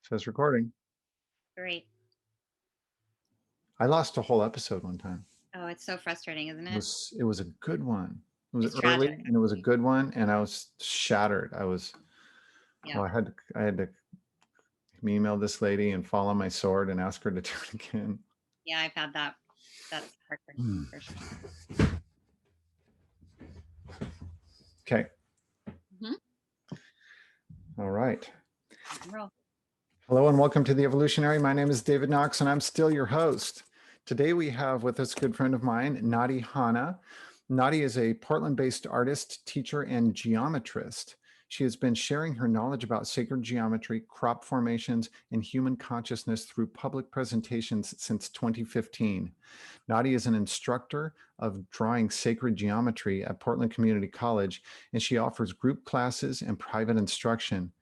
Says recording. Great. I lost a whole episode one time. Oh, it's so frustrating, isn't It it? was a good one. It was It's early tragic. and it was a good one, and I was shattered. Yeah. Well, I had to email this lady and fall on my sword and ask her to do it again. Yeah, I've had that. That's heartbreaking Hmm. for sure. Okay. Hmm. All right. Rock and roll. Hello and welcome to The Evolutionary. My name is David Knox and I'm still your host. Today we have with us a good friend of mine, Nadi Hana. Nadi is a Portland-based artist, teacher, and geometrist. She has been sharing her knowledge about sacred geometry, crop formations, and human consciousness through public presentations since 2015. Nadi is an instructor of drawing sacred geometry at Portland Community College, and she offers group classes and private instruction.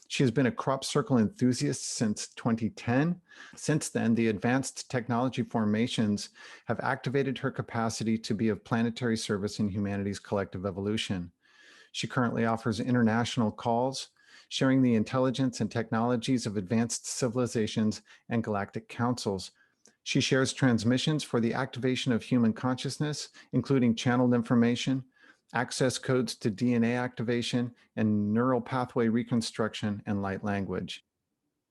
She has been a crop circle enthusiast since 2010. Since then, the advanced technology formations have activated her capacity to be of planetary service in humanity's collective evolution. She currently offers international calls, sharing the intelligence and technologies of advanced civilizations and galactic councils. She shares transmissions for the activation of human consciousness, including channeled information, access codes to DNA activation, and neural pathway reconstruction and light language.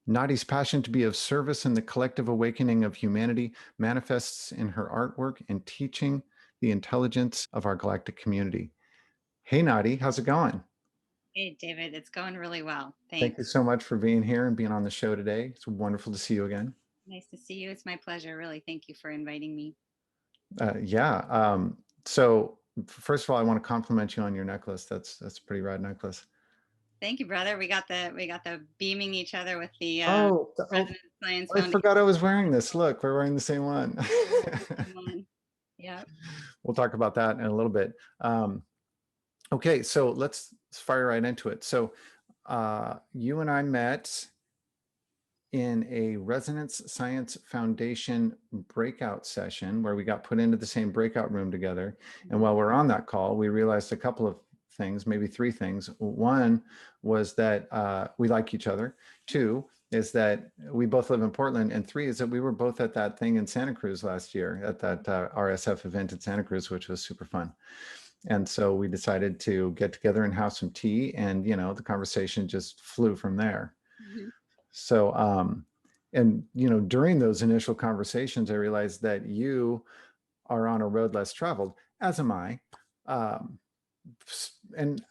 Nadi's passion to be of service in the collective awakening of humanity manifests in her artwork and teaching the intelligence of our galactic community. Hey, Nadi, how's it going? Hey, David, it's going really well. Thank you Thanks. so much for being here and being on the show today. It's wonderful to see you again. Nice to see you. It's my pleasure. Really. Thank you for inviting me. Yeah. So first of all, I want to compliment you on your necklace. That's a pretty rad necklace. Thank you, brother. We got the beaming each other with the Oh, President Science I Foundation. forgot I was wearing this. Look, we're wearing the same one. One. Yeah. We'll talk about that in a little bit. Okay, so let's fire right into it. So you and I met in a Resonance Science Foundation breakout session where we got put into the same breakout room together. And Mhm. while we're on that call, we realized a couple of things, maybe three things. One was that we like each other. Two is that we both live in Portland. And three is that we were both at that thing in Santa Cruz last year at that RSF event in Santa Cruz, which was super fun. And so we decided to get together and have some tea. And, the conversation just flew from there. Mhm. So, and during those initial conversations, I realized that you are on a road less traveled, as am I. Um, and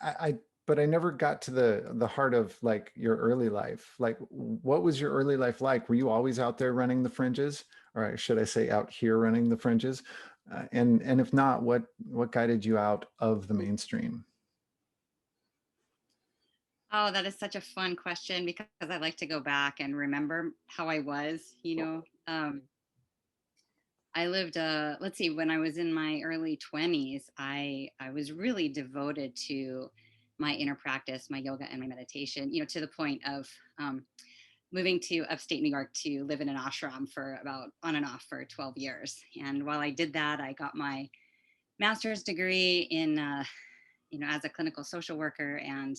but I never got to the heart of like your early life. Like, what was your early life like? Were you always out there running the fringes, or should I say, out here running the fringes? And if not, what guided you out of the mainstream? Oh, that is such a fun question because I like to go back and remember how I was. I lived let's see, when I was in my early 20s, I was really devoted to my inner practice, my yoga and my meditation, to the point of moving to upstate New York to live in an ashram for about on and off for 12 years. And while I did that, I got my master's degree in as a clinical social worker and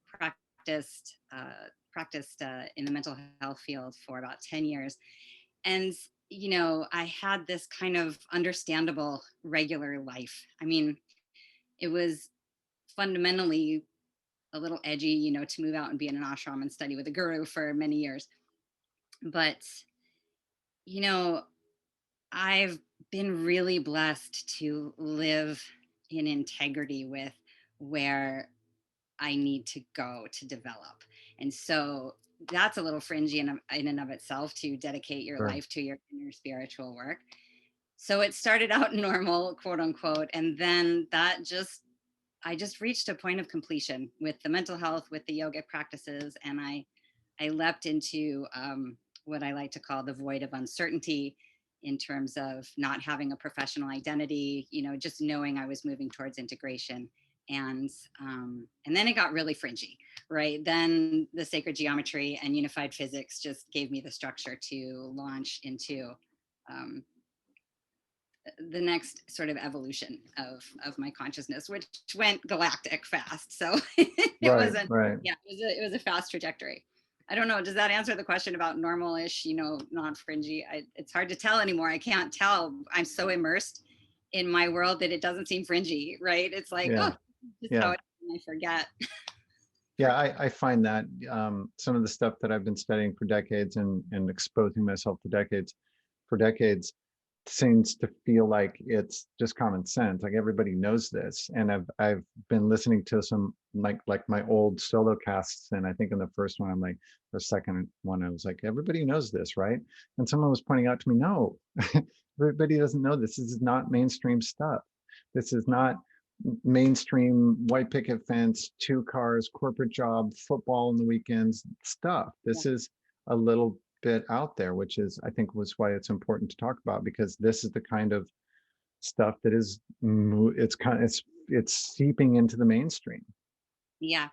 practiced in the mental health field for about 10 years. And I had this kind of understandable regular life. I mean, it was fundamentally a little edgy, to move out and be in an ashram and study with a guru for many years. But you know I've been really blessed to live in integrity with where I need to go to develop. And so that's a little fringy in and of itself, to dedicate your Sure. life to your inner spiritual work. So it started out normal, quote unquote, and then I just reached a point of completion with the mental health, with the yogic practices, and I leapt into what I like to call the void of uncertainty, in terms of not having a professional identity, just knowing I was moving towards integration. And then it got really fringy, right? Then the sacred geometry and unified physics just gave me the structure to launch into um, the next sort of evolution of my consciousness, which went galactic fast. So it Right, wasn't, right. yeah, it was a fast trajectory. I don't know. Does that answer the question about normal-ish, not fringy? It's hard to tell anymore. I can't tell. I'm so immersed in my world that it doesn't seem fringy, right? It's like, oh, Yeah, just how yeah, it is, and I forget. yeah. I find that some of the stuff that I've been studying for decades and exposing myself to for decades seems to feel like it's just common sense. Like everybody knows this. And I've been listening to some like my old solo casts, and I think in the first one, I'm like, the second one, I was like, everybody knows this, right? And someone was pointing out to me, no, everybody doesn't know this. This is not mainstream stuff. This is not mainstream white picket fence, two cars, corporate job, football on the weekends stuff. Yeah. This is a little bit out there, which is, I think, was why it's important to talk about, because this is the kind of stuff that is, it's seeping into the mainstream. Yeah.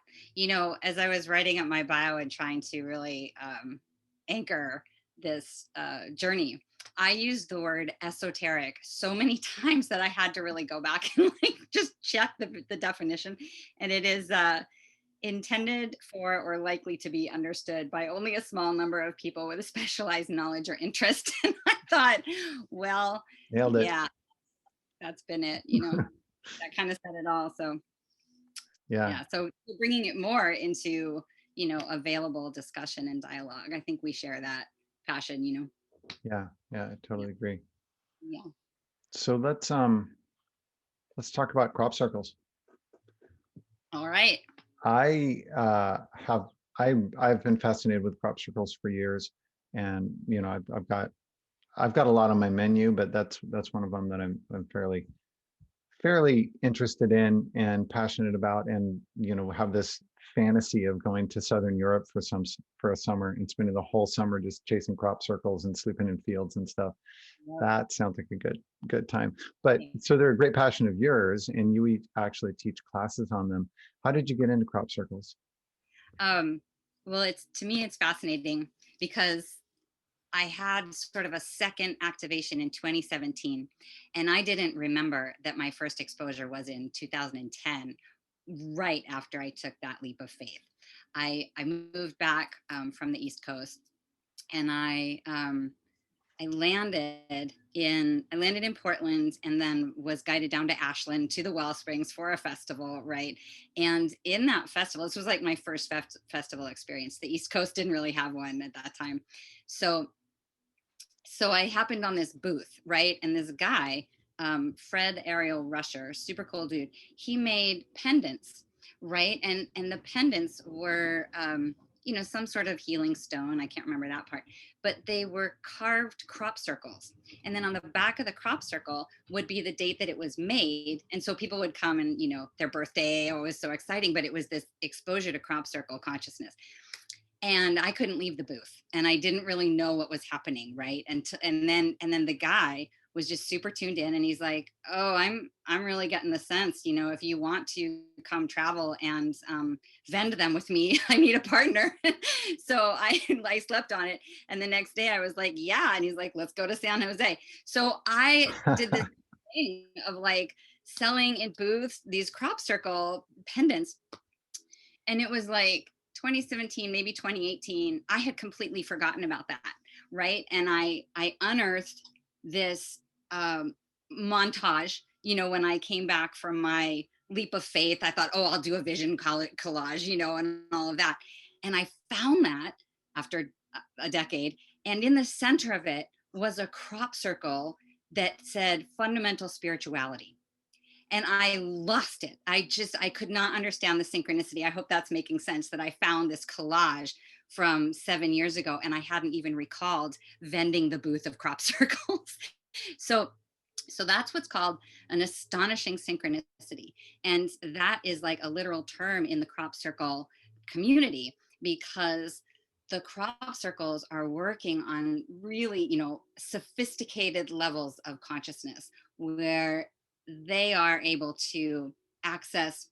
As I was writing up my bio and trying to really anchor this journey, I used the word esoteric so many times that I had to really go back and like just check the definition. And it is intended for or likely to be understood by only a small number of people with a specialized knowledge or interest. And I thought, well, Nailed it. yeah, that's been it. That kind of said it all. So Yeah, yeah, so bringing it more into available discussion and dialogue. I think we share that passion. yeah, yeah, I Yeah, totally agree. yeah. So let's talk about crop circles. All right. I have I've been fascinated with crop circles for years, and I've got a lot on my menu, but that's one of them that I'm fairly interested in and passionate about, and have this fantasy of going to Southern Europe for a summer and spending the whole summer just chasing crop circles and sleeping in fields and stuff. Yep. That sounds like a good time. But so they're a great passion of yours, and you actually teach classes on them. How did you get into crop circles? Um, well, to me, it's fascinating because I had sort of a second activation in 2017, and I didn't remember that my first exposure was in 2010, right after I took that leap of faith. I moved back from the East Coast, and I landed in Portland, and then was guided down to Ashland to the Well Springs for a festival, right? And in that festival, this was like my first festival experience. The East Coast didn't really have one at that time. So I happened on this booth, right? And this guy, Fred Ariel Rusher, super cool dude, he made pendants, right? And the pendants were some sort of healing stone. I can't remember that part, but they were carved crop circles. And then on the back of the crop circle would be the date that it was made. And so people would come and, their birthday, oh, it was so exciting, but it was this exposure to crop circle consciousness. And I couldn't leave the booth, and I didn't really know what was happening, right? And then the guy was just super tuned in, and he's like, "Oh, I'm really getting the sense, if you want to come travel and vend them with me, I need a partner." So I slept on it, and the next day I was like, "Yeah," and he's like, "Let's go to San Jose." So I did this thing of like selling in booths these crop circle pendants, and it was like 2017, maybe 2018. I had completely forgotten about that, right? And I unearthed this montage, when I came back from my leap of faith. I thought, oh, I'll do a vision collage, and all of that. And I found that after a decade, and in the center of it was a crop circle that said fundamental spirituality, and I lost it. I could not understand the synchronicity. I hope that's making sense, that I found this collage from 7 years ago, and I hadn't even recalled vending the booth of crop circles. so so that's what's called an astonishing synchronicity. And that is like a literal term in the crop circle community, because the crop circles are working on really, sophisticated levels of consciousness, where they are able to access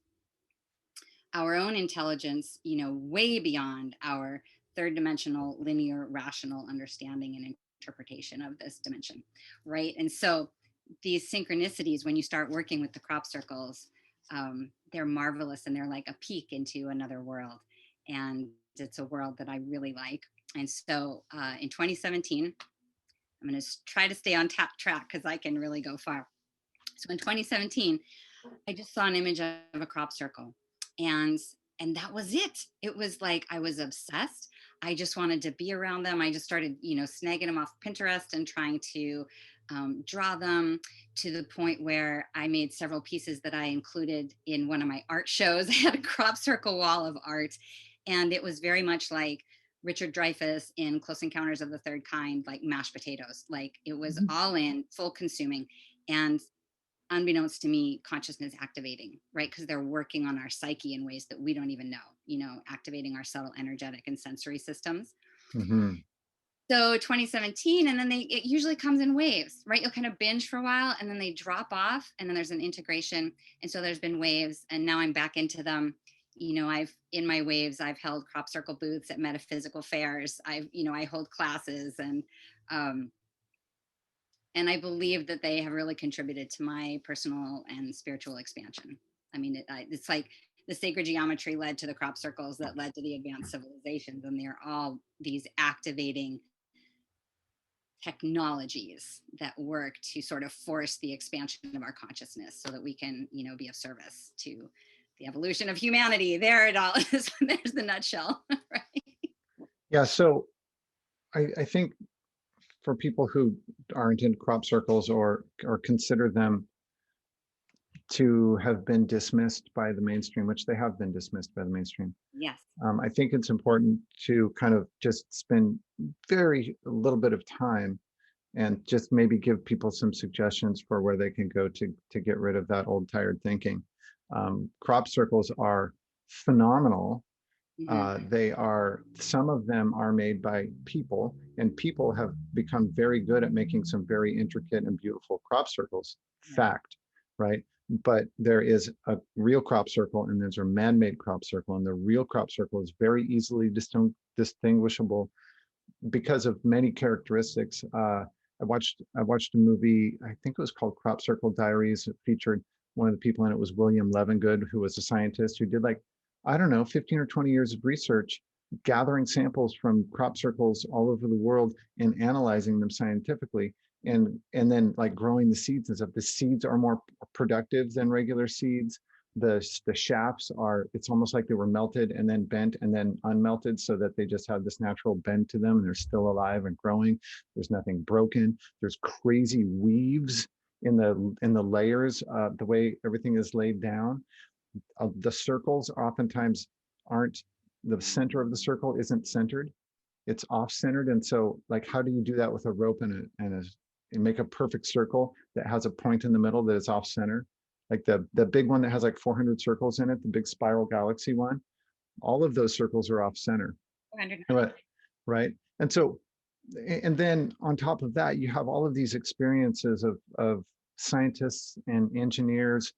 our own intelligence, way beyond our third dimensional linear rational understanding and interpretation of this dimension, right? And so these synchronicities, when you start working with the crop circles, they're marvelous, and they're like a peek into another world. And it's a world that I really like. And so in 2017, I'm going to try to stay on track because I can really go far. So in 2017, I just saw an image of a crop circle, and that was it. It was like I was obsessed. I just wanted to be around them. I just started, snagging them off Pinterest and trying to draw them, to the point where I made several pieces that I included in one of my art shows. I had a crop circle wall of art, and it was very much like Richard Dreyfuss in Close Encounters of the Third Kind, like mashed potatoes. Like it was Mhm. all in, full consuming. And unbeknownst to me, consciousness activating, right? Because they're working on our psyche in ways that we don't even know, activating our subtle energetic and sensory systems. Mhm. So 2017, and then it usually comes in waves, right? You'll kind of binge for a while and then they drop off, and then there's an integration. And so there's been waves, and now I'm back into them. In my waves, I've held crop circle booths at metaphysical fairs. I hold classes, um, and I believe that they have really contributed to my personal and spiritual expansion. I mean, it's like the sacred geometry led to the crop circles that led to the advanced civilizations, and they're all these activating technologies that work to sort of force the expansion of our consciousness so that we can, be of service to the evolution of humanity. There it all is. There's the nutshell, right? Yeah. So I think for people who aren't in crop circles or consider them to have been dismissed by the mainstream, which they have been dismissed by the mainstream, Yes. I think it's important to kind of just spend very a little bit of time and just maybe give people some suggestions for where they can go to get rid of that old tired thinking. Crop circles are phenomenal. Hmm. They are, some of them are made by people, and people have become very good at making some very intricate and beautiful crop circles. Yeah. Fact, right? But there is a real crop circle and there's a man-made crop circle, and the real crop circle is very easily distinguishable because of many characteristics. I watched a movie, I think it was called Crop Circle Diaries. It featured one of the people in it was William Levengood, who was a scientist who did, like, I don't know, 15 or 20 years of research, gathering samples from crop circles all over the world and analyzing them scientifically, and then like growing the seeds and stuff. The seeds are more productive than regular seeds. The shafts are, it's almost like they were melted and then bent and then unmelted, so that they just have this natural bend to them and they're still alive and growing. There's nothing broken. There's crazy weaves in the layers, the way everything is laid down. The circles oftentimes aren't, the center of the circle isn't centered, it's off centered. And so, like, how do you do that with a rope and make a perfect circle that has a point in the middle that is off center? Like the big one that has like 400 circles in it, the big spiral galaxy one, all of those circles are off center. 400. Right? And so, and then on top of that, you have all of these experiences of scientists and engineers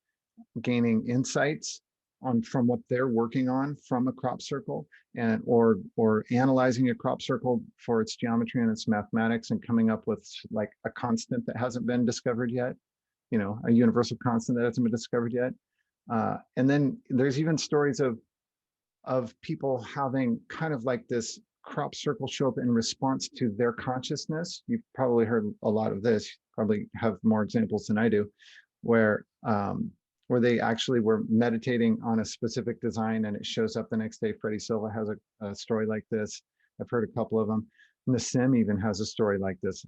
gaining insights on from what they're working on from a crop circle, and or analyzing a crop circle for its geometry and its mathematics, and coming up with like a constant that hasn't been discovered yet, a universal constant that hasn't been discovered yet. And then there's even stories of people having kind of like this crop circle show up in response to their consciousness. You've probably heard a lot of this, probably have more examples than I do, where where they actually were meditating on a specific design and it shows up the next day. Freddie Silva has a story like this. I've heard a couple of them. Nassim even has a story like this,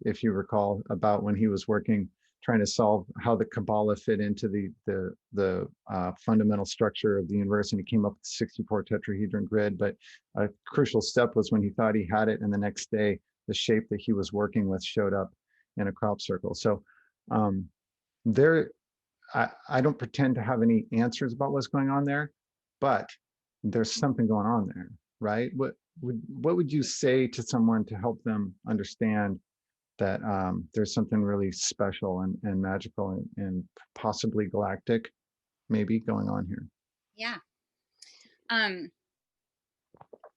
if you recall, about when he was working, trying to solve how the Kabbalah fit into the fundamental structure of the universe, and he came up with the 64 tetrahedron grid. But a crucial step was when he thought he had it, and the next day the shape that he was working with showed up in a crop circle. So there, I don't pretend to have any answers about what's going on there, but there's something going on there, right? What would you say to someone to help them understand that there's something really special and magical and possibly galactic maybe going on here? Yeah. Um,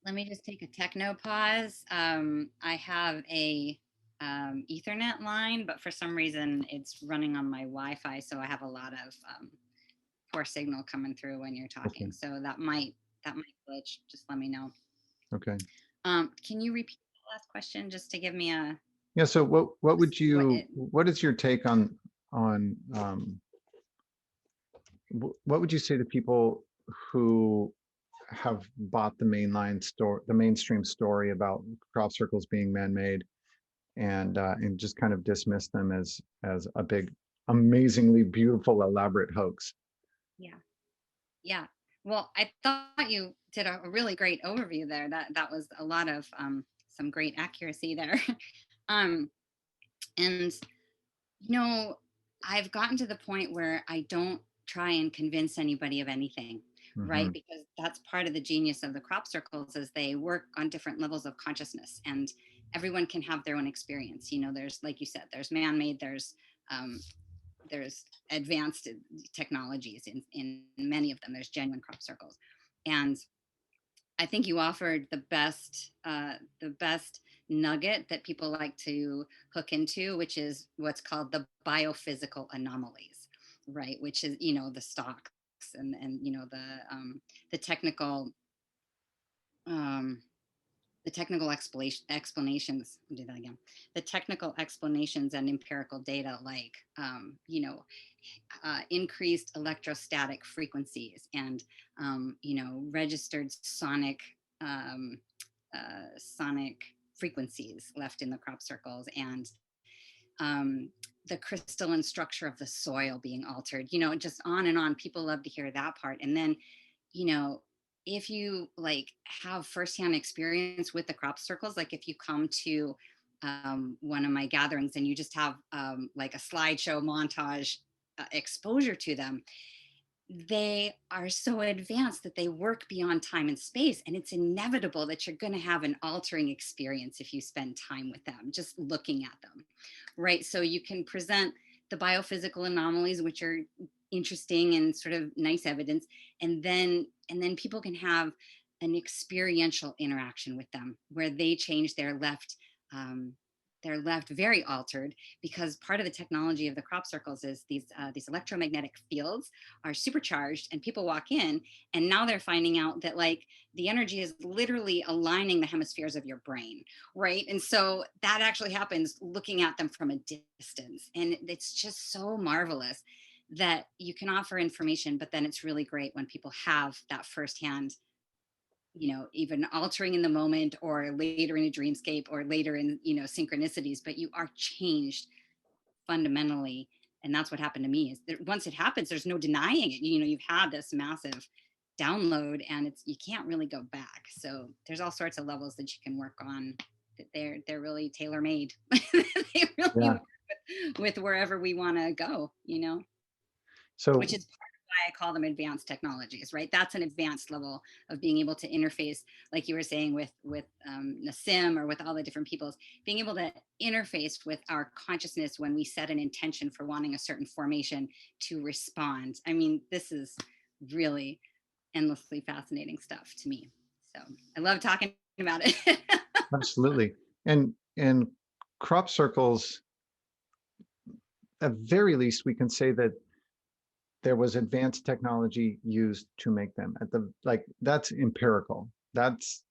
Let me just take a techno pause. I have a Ethernet line, but for some reason it's running on my Wi-Fi, so I have a lot of poor signal coming through when you're Okay. talking. So that might that might glitch. Just let me know. Okay. Can you repeat the last question just to give me a Yeah. So what would what you it, what is your take on what would you say to people who have bought the mainstream story about crop circles being man-made and just kind of dismiss them as a big, amazingly beautiful, elaborate hoax? yeah. Yeah. Well, I thought you did a really great overview there. That was a lot of some great accuracy there. um, and you know, I've gotten to the point where I don't try and convince anybody of anything, Hmm. right? Because that's part of the genius of the crop circles is they work on different levels of consciousness, and everyone can have their own experience. There's, like you said, there's man-made, um, there's advanced technologies in many of them. There's genuine crop circles, and I think you offered the best nugget that people like to hook into, which is what's called the biophysical anomalies, right? Which is the stocks and the technical um, the technical explanations. I'll do that again. The technical explanations and empirical data, like increased electrostatic frequencies and registered um, sonic frequencies left in the crop circles, and um, the crystalline structure of the soil being altered, just on and on. People love to hear that part. And then, you know, if you like have firsthand experience with the crop circles, like if you come to one of my gatherings and you just have like a slideshow montage exposure to them, they are so advanced that they work beyond time and space. And it's inevitable that you're going to have an altering experience if you spend time with them, just looking at them. Right. So you can present the biophysical anomalies, which are interesting and sort of nice evidence. And then people can have an experiential interaction with them where they change um, they're left very altered, because part of the technology of the crop circles is these electromagnetic fields are supercharged, and people walk in and now they're finding out that like the energy is literally aligning the hemispheres of your brain, right? And so that actually happens looking at them from a distance, and it's just so marvelous that you can offer information, but then it's really great when people have that firsthand, even altering in the moment or later in a dreamscape or later in synchronicities, but you are changed fundamentally. And that's what happened to me, is that once it happens, there's no denying it. You've had this massive download, and you can't really go back. So there's all sorts of levels that you can work on, that they're really tailor made. They really Yeah. work with wherever we want to go, which So is part of why I call them advanced technologies, right? That's an advanced level of being able to interface, like you were saying, with Nassim, or with all the different peoples, being able to interface with our consciousness when we set an intention for wanting a certain formation to respond. I mean, this is really endlessly fascinating stuff to me. So I love talking about it. absolutely. And crop circles, at very least, we can say that there was advanced technology used to make them. That's empirical. That's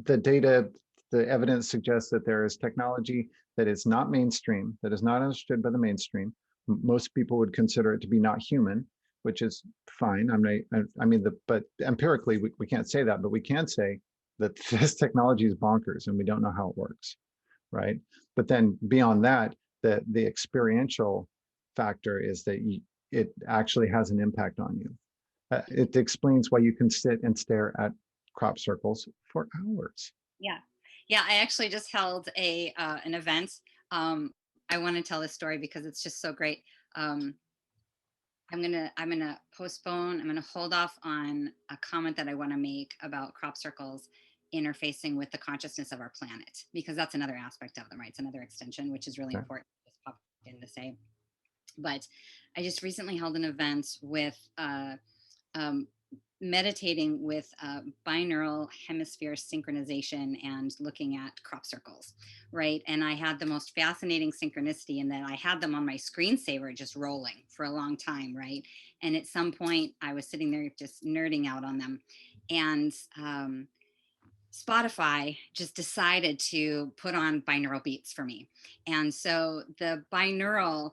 the data. The evidence suggests that there is technology that is not mainstream, that is not understood by the mainstream. Most people would consider it to be not human, which is fine. But empirically, we can't say that, but we can say that this technology is bonkers and we don't know how it works, right? But then beyond that, the experiential factor is that it actually has an impact on you. It explains why you can sit and stare at crop circles for hours. Yeah. Yeah. I actually just held an event. Um, I want to tell this story because it's just so great. Um, I'm gonna postpone. I'm gonna hold off on a comment that I want to make about crop circles interfacing with the consciousness of our planet, because that's another aspect of them, right? It's another extension, which is really Okay. important. Just pop in to say, but I just recently held an event with um, meditating with binaural hemisphere synchronization and looking at crop circles, right? And I had the most fascinating synchronicity in that I had them on my screensaver just rolling for a long time, right? And at some point, I was sitting there just nerding out on them. And Spotify just decided to put on binaural beats for me. And so the binaural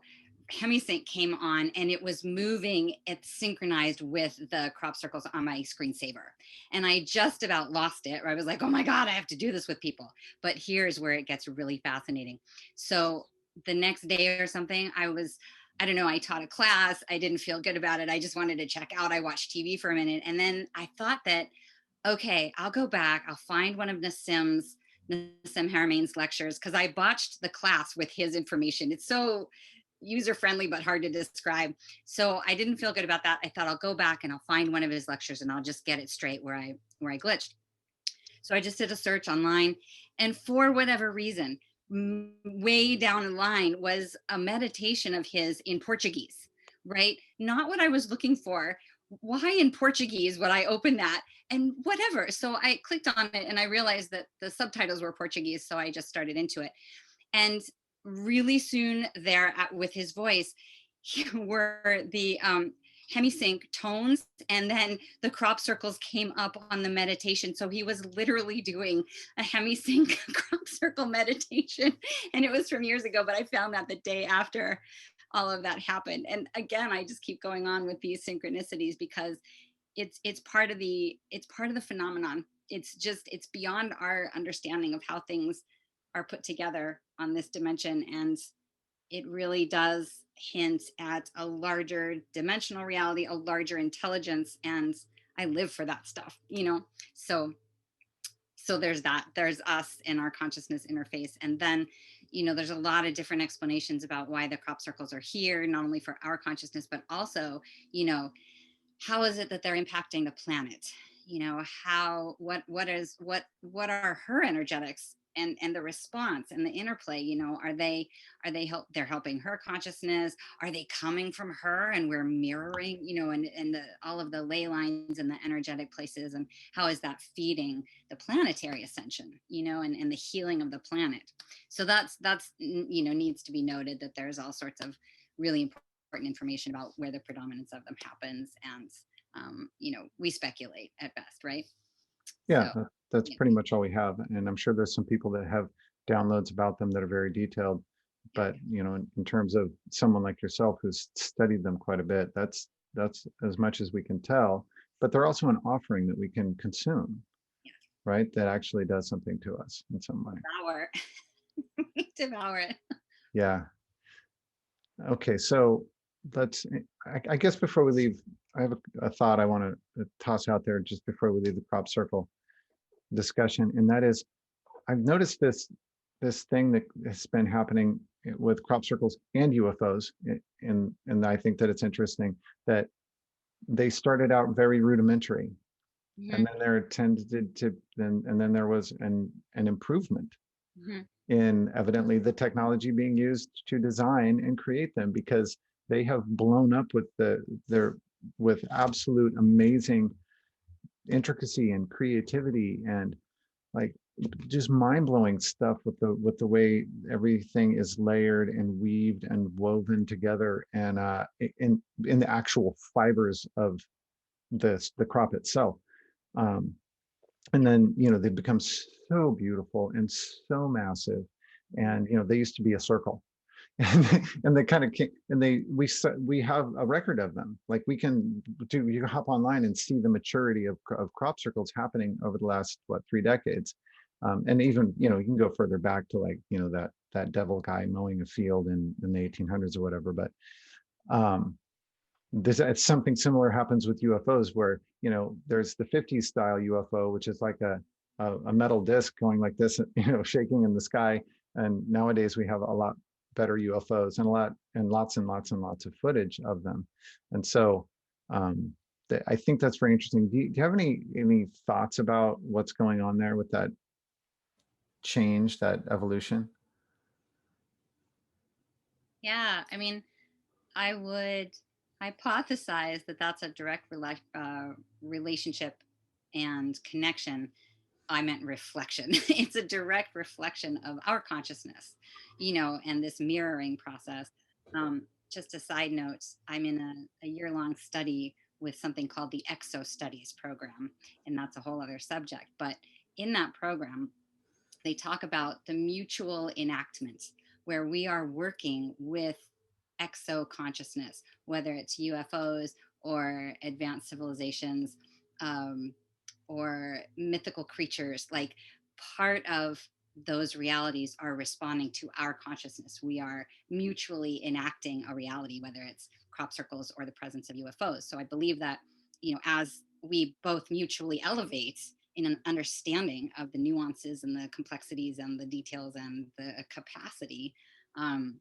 hemisync came on, and it was moving, it's synchronized with the crop circles on my screensaver. And I just about lost it. I was like, oh my God, I have to do this with people. But here's where it gets really fascinating. So the next day or something, I don't know, I taught a class. I didn't feel good about it. I just wanted to check out. I watched TV for a minute. And then I thought that, okay, I'll go back. I'll find one of Nassim Haramain's lectures, because I botched the class with his information. It's so user friendly but hard to describe. So I didn't feel good about that. I thought I'll go back and I'll find one of his lectures and I'll just get it straight where I glitched. So I just did a search online, and for whatever reason, way down the line was a meditation of his in Portuguese, right? Not what I was looking for. Why in Portuguese would I open that? And whatever. So I clicked on it and I realized that the subtitles were Portuguese. So I just started into it. And really soon there, with his voice, were the hemisync tones, and then the crop circles came up on the meditation. So he was literally doing a hemisync crop circle meditation, and it was from years ago, but I found that the day after all of that happened. And again, I just keep going on with these synchronicities, because it's part of the phenomenon. It's beyond our understanding of how things are put together on this dimension, and it really does hint at a larger dimensional reality, a larger intelligence, and I live for that stuff. So there's that. There's us and our consciousness interface, and then there's a lot of different explanations about why the crop circles are here, not only for our consciousness, but also, how is it that they're impacting the planet? How what are her energetics, and the response and the interplay? They're helping her consciousness? Are they coming from her and we're mirroring, and all of the ley lines and the energetic places, and how is that feeding the planetary ascension, and the healing of the planet? So that's needs to be noted, that there's all sorts of really important information about where the predominance of them happens, and we speculate at best, right? Yeah, So that's yeah, pretty much all we have. And I'm sure there's some people that have downloads about them that are very detailed. yeah, But in terms of someone like yourself who's studied them quite a bit, that's as much as we can tell. But they're also an offering that we can consume, yeah. right? That actually does something to us in some way. Devour. Devour it. Yeah. Okay, so I guess before we leave, I have a thought I want to toss out there just before we leave the crop circle discussion, and that is I've noticed this thing that has been happening with crop circles and UFOs, and I think that it's interesting that they started out very rudimentary, and Hmm. then there tended to and then there was an improvement Hmm. in evidently the technology being used to design and create them, because they have blown up with their with absolute amazing intricacy and creativity, and like just mind-blowing stuff with the way everything is layered and weaved and woven together, and in the actual fibers of the crop itself. um, and then they become so beautiful and so massive, and they used to be a circle. And they kind of came, and we have a record of them. Like we can do, you can hop online and see the maturity of crop circles happening over the last 3 decades. And even you can go further back to, like, that devil guy mowing a field in the 1800s or whatever. But um this it's something similar happens with UFOs, where there's the 50s style UFO, which is like a metal disc going like this, shaking in the sky. And nowadays we have a lot better UFOs, and lots and lots and lots of footage of them. And so I think that's very interesting. Do you have any thoughts about what's going on there with that change, that evolution? Yeah, I mean, I would hypothesize that that's a direct relationship and connection. I meant reflection. It's a direct reflection of our consciousness, and this mirroring process. Just a side note, I'm in a year-long study with something called the Exo Studies program, and that's a whole other subject. But in that program, they talk about the mutual enactment where we are working with exo consciousness, whether it's UFOs or advanced civilizations, um, or mythical creatures. Like, part of those realities are responding to our consciousness. We are mutually enacting a reality, whether it's crop circles or the presence of UFOs. So I believe that, as we both mutually elevate in an understanding of the nuances and the complexities and the details and the capacity, um,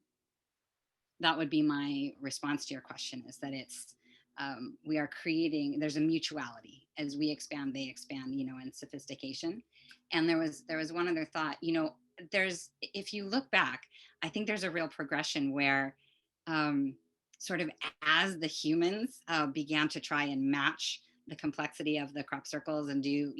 that would be my response to your question, is that it's, we are creating, there's a mutuality. As we expand, they expand, in sophistication. And there was one other thought, there's, if you look back, I think there's a real progression where, um, sort of, as the humans began to try and match the complexity of the crop circles and do,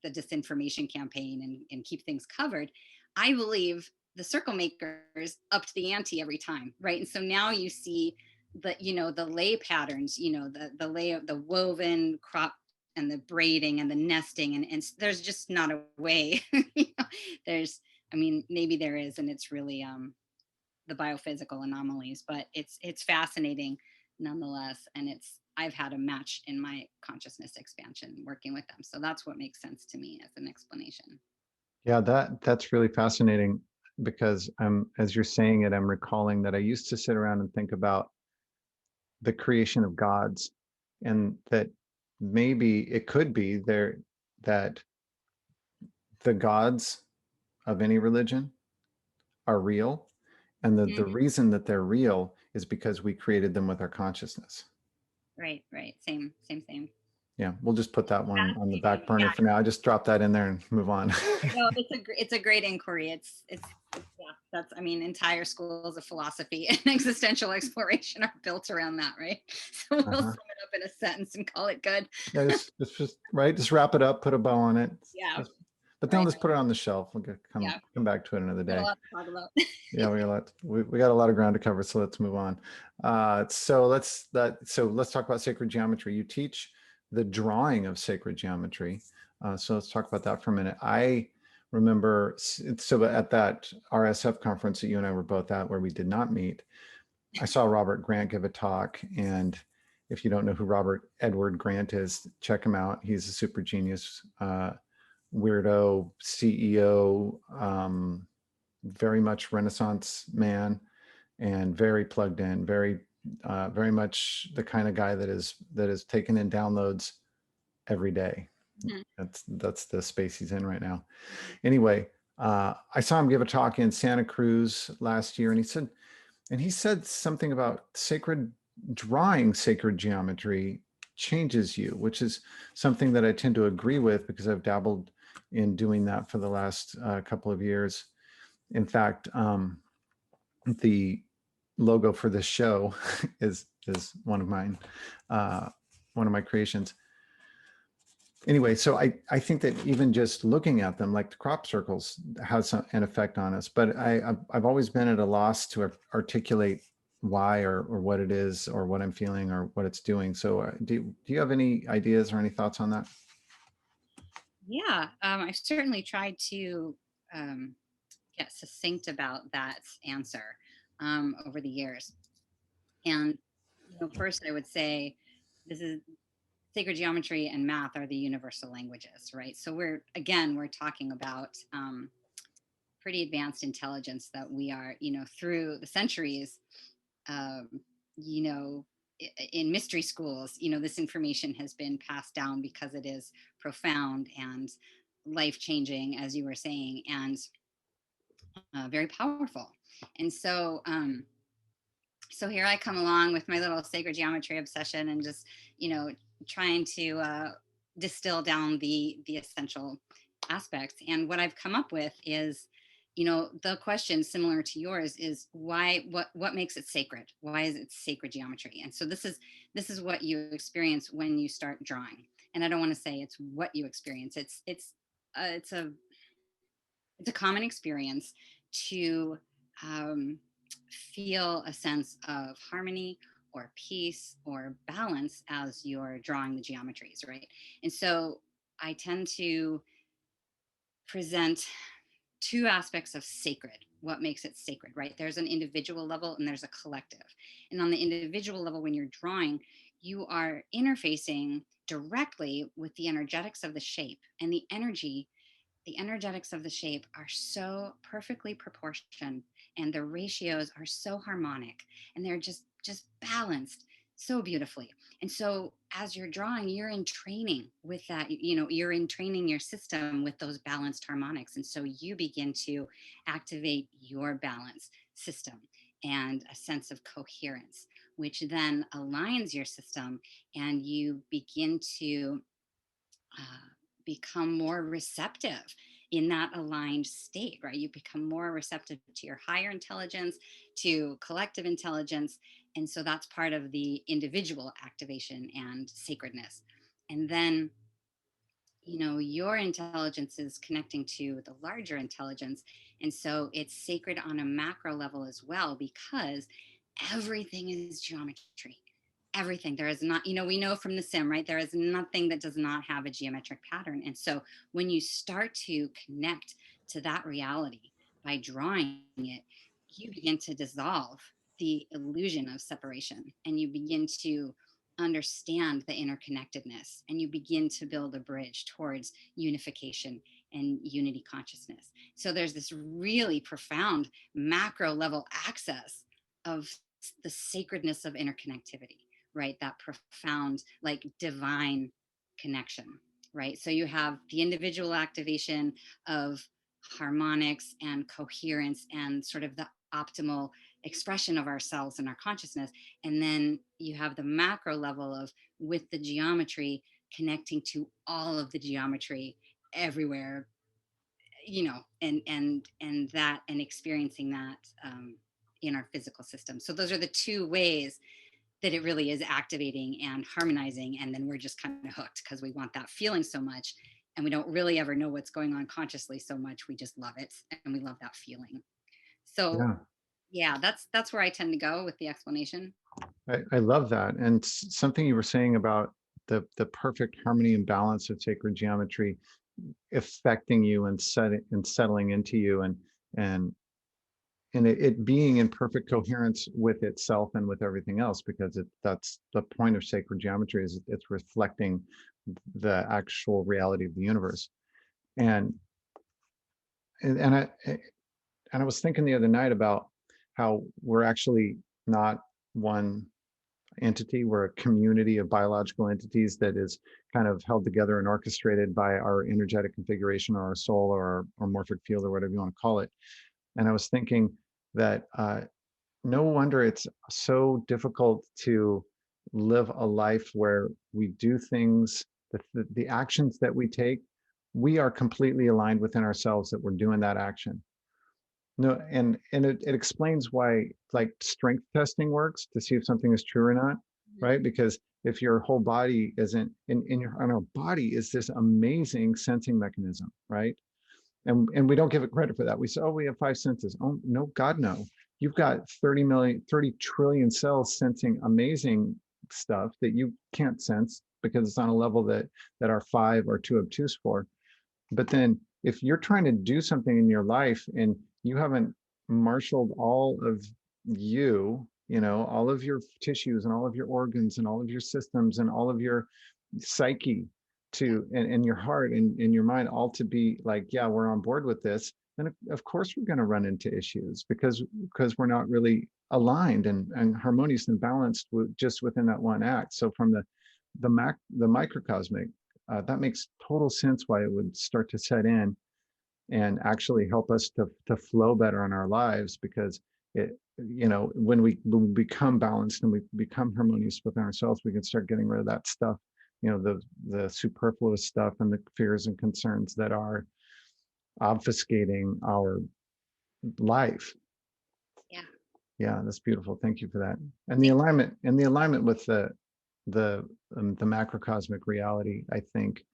the disinformation campaign and keep things covered, I believe the circle makers upped the ante every time, right? And so now you see the lay patterns, the lay of the woven crop and the braiding and the nesting, and there's just not a way. There's, I mean, maybe there is, and it's really the biophysical anomalies, but it's fascinating nonetheless. And it's, I've had a match in my consciousness expansion working with them, so that's what makes sense to me as an explanation. Yeah, that's really fascinating because as you're saying it, I'm recalling that I used to sit around and think about the creation of gods, and that maybe it could be there that the gods of any religion are real, and that the Mhm. reason that they're real is because we created them with our consciousness. Right, right, same. Yeah, we'll just put that one on the back Fascinating. burner for now. I just drop that in there and move on. No, it's a great inquiry. It's yeah, that's, I mean, entire schools of philosophy and existential exploration are built around that, right? So we'll Uh-huh. sum it up in a sentence and call it good. Yeah, just right. Just wrap it up, put a bow on it. Yeah, But then I'll right. just put it on the shelf. Yeah, Come back to it another got a day. lot to talk about. Yeah, we got a lot of ground to cover, so let's move on. So let's talk about sacred geometry. You teach the drawing of sacred geometry. So let's talk about that for a minute. I remember, so at that RSF conference that you and I were both at, where we did not meet, I saw Robert Grant give a talk. And if you don't know who Robert Edward Grant is, check him out. He's a super genius, weirdo CEO, very much Renaissance man, and very plugged in, very much the kind of guy that is taking in downloads every day. Mhm. That's the space he's in right now. Anyway, I saw him give a talk in Santa Cruz last year, and he said something about drawing sacred geometry changes you, which is something that I tend to agree with because I've dabbled in doing that for the last couple of years. In fact, the logo for this show is one of mine, one of my creations. Anyway, so I think that even just looking at them, like the crop circles, has an effect on us. But I've always been at a loss to articulate why or what it is or what I'm feeling or what it's doing. So do you have any ideas or any thoughts on that? Yeah, I've certainly tried to um, get succinct about that answer over the years. And first I would say this is sacred geometry and math are the universal languages, right? So we're talking about pretty advanced intelligence that we are, through the centuries, um, you know, in mystery schools, this information has been passed down because it is profound and life changing, as you were saying, and very powerful. And so here I come along with my little sacred geometry obsession and just, you know, trying to distill down the essential aspects. And what I've come up with is, the question similar to yours is why, what makes it sacred? Why is it sacred geometry? And so this is what you experience when you start drawing. And I don't want to say it's what you experience. It's a common experience to um, feel a sense of harmony or peace or balance as you're drawing the geometries, right? And so I tend to present two aspects of sacred, what makes it sacred, right? There's an individual level and there's a collective. And on the individual level, when you're drawing, you are interfacing directly with the energetics of the shape, and the energetics of the shape are so perfectly proportioned, and the ratios are so harmonic, and they're just balanced so beautifully. And so as you're drawing, you're in training with that, you're in training your system with those balanced harmonics. And so you begin to activate your balance system and a sense of coherence, which then aligns your system, and you begin to uh, become more receptive in that aligned state, right? You become more receptive to your higher intelligence, to collective intelligence. And so that's part of the individual activation and sacredness. And then, your intelligence is connecting to the larger intelligence. And so it's sacred on a macro level as well, because everything is geometry. Everything. There is not, we know from the sim, right? There is nothing that does not have a geometric pattern. And so when you start to connect to that reality by drawing it, you begin to dissolve the illusion of separation, and you begin to understand the interconnectedness, and you begin to build a bridge towards unification and unity consciousness. So there's this really profound macro level access of the sacredness of interconnectivity, right? That profound, like divine connection, right? So you have the individual activation of harmonics and coherence and sort of the optimal expression of ourselves and our consciousness. And then you have the macro level of, with the geometry, connecting to all of the geometry everywhere, and that, and experiencing that in our physical system. So those are the two ways that it really is activating and harmonizing. And then we're just kind of hooked because we want that feeling so much, and we don't really ever know what's going on consciously so much. We just love it, and we love that feeling. So Yeah, yeah, that's where I tend to go with the explanation. I love that. And something you were saying about the perfect harmony and balance of sacred geometry affecting you and settling into you, and it being in perfect coherence with itself and with everything else, because that's the point of sacred geometry, is it's reflecting the actual reality of the universe. And and I was thinking the other night about how we're actually not one entity. We're a community of biological entities that is kind of held together and orchestrated by our energetic configuration, or our soul, or our morphic field, or whatever you want to call it. And I was thinking that no wonder it's so difficult to live a life where we do things, the actions that we take, we are completely aligned within ourselves that we're doing that action. No, and it explains why, like, strength testing works to see if something is true or not, Mhm. right? Because if your whole body isn't and our body is this amazing sensing mechanism, right? And we don't give it credit for that. We say, oh, we have five senses. Oh no, God no. You've got 30 trillion cells sensing amazing stuff that you can't sense because it's on a level that our five are too obtuse for. But then if you're trying to do something in your life and you haven't marshaled all of all of your tissues and all of your organs and all of your systems and all of your psyche Yeah. and your heart and your mind, all to be like, yeah, we're on board with this, then of course we're going to run into issues because we're not really aligned and harmonious and balanced just within that one act. So from the microcosmic, that makes total sense why it would start to set in and actually help us to flow better in our lives, because when we become balanced and we become harmonious with ourselves, we can start getting rid of that stuff, the superfluous stuff and the fears and concerns that are obfuscating our life. Yeah. Yeah, that's beautiful. Thank you for that. And Thank the alignment with the macrocosmic reality, I think,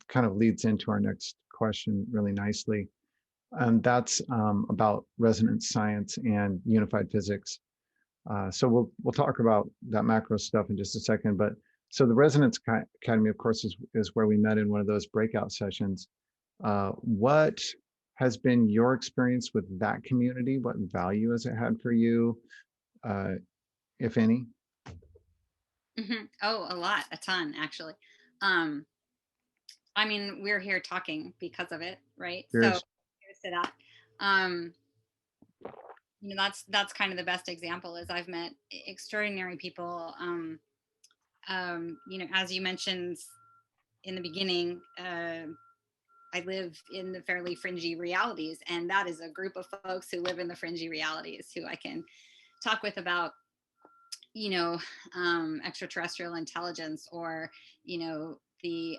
kind of leads into our next question really nicely. And that's about resonance science and unified physics. So we'll talk about that macro stuff in just a second. But so the Resonance Academy, of course, is where we met in one of those breakout sessions. What has been your experience with that community? What value has it had for you, uh, if any? Oh, a lot, a ton, actually. Um, I mean, we're here talking because of it, right? So Cheers. here's to that. Um, that's kind of the best example is I've met extraordinary people. As you mentioned in the beginning, I live in the fairly fringy realities, and that is a group of folks who live in the fringy realities who I can talk with about, you know, extraterrestrial intelligence, or the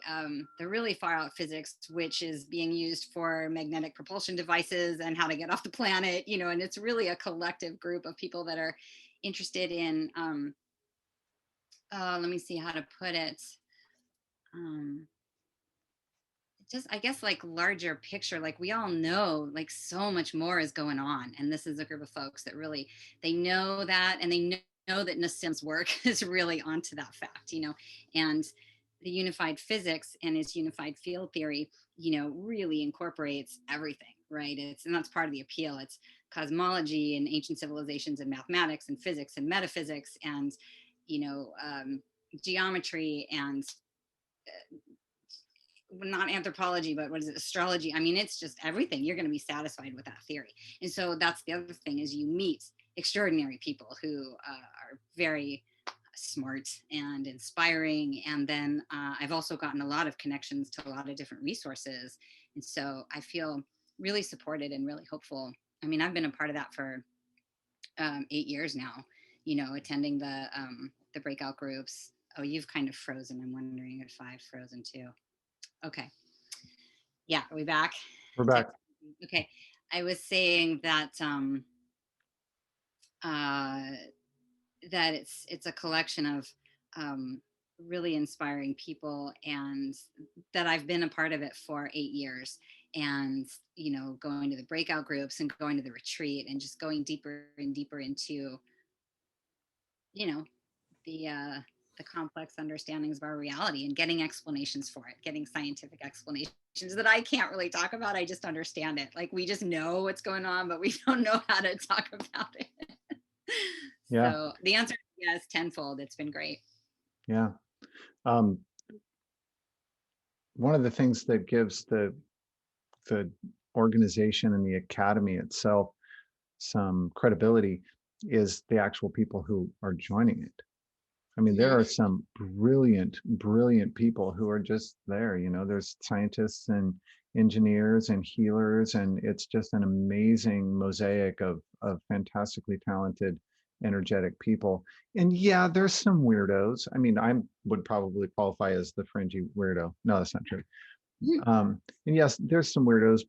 really far out physics, which is being used for magnetic propulsion devices and how to get off the planet. And it's really a collective group of people that are interested in. Let me see how to put it. Um, just I guess like larger picture, like we all know like so much more is going on, and this is a group of folks that really, they know that, and they know that Nassim's work is really onto that fact, and the unified physics and its unified field theory, really incorporates everything, right? And that's part of the appeal. It's cosmology and ancient civilizations and mathematics and physics and metaphysics and you know um, geometry and not anthropology, but what is it, astrology. I mean, it's just everything. You're going to be satisfied with that theory. And so that's the other thing, is you meet extraordinary people who are very smart and inspiring. And then I've also gotten a lot of connections to a lot of different resources. And so I feel really supported and really hopeful. I mean, I've been a part of that for 8 years now, attending the breakout groups. Oh, you've kind of frozen. I'm wondering if I've frozen too. Okay. Yeah, are we back? We're back. Okay. I was saying that uh, that it's a collection of um, really inspiring people, and that I've been a part of it for 8 years. And going to the breakout groups and going to the retreat and just going deeper and deeper into you know the uh, the complex understandings of our reality, and getting explanations for it, getting scientific explanations that I can't really talk about. I just understand it. Like we just know what's going on, but we don't know how to talk about it. Yeah, So the answer is yes, tenfold. It's been great. yeah. Um, One of the things that gives the organization and the academy itself some credibility is the actual people who are joining it. I mean, there Mm-hmm. are some brilliant, brilliant people who are just there. There's scientists and engineers and healers, and it's just an amazing mosaic of fantastically talented, energetic people. And yeah, there's some weirdos. I mean, I would probably qualify as the fringy weirdo. No, that's not true. And yes, there's some weirdos,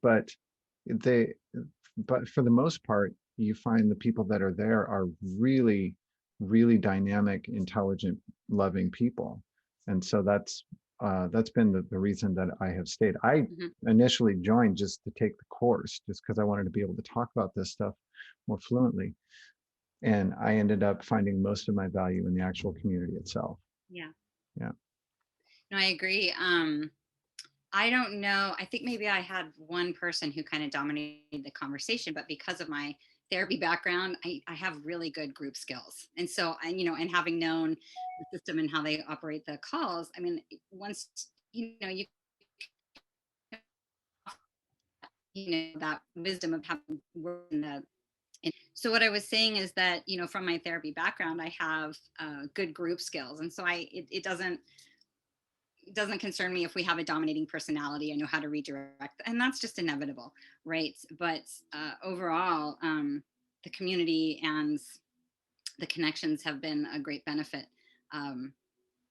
they, but for the most part, you find the people that are there are really, really dynamic, intelligent, loving people. And so that's been the reason that I have stayed. I Mm-hmm. initially joined just to take the course, just because I wanted to be able to talk about this stuff more fluently. And I ended up finding most of my value in the actual community itself. Yeah. Yeah. No, I agree. I don't know. I think maybe I had one person who kind of dominated the conversation, but because of my therapy background, I have really good group skills. And so and having known the system and how they operate the calls, I mean, once you that wisdom of having worked in the. So what I was saying is that from my therapy background, I have good group skills, and so it doesn't concern me if we have a dominating personality. I know how to redirect, and that's just inevitable, right? But overall, the community and the connections have been a great benefit. Um,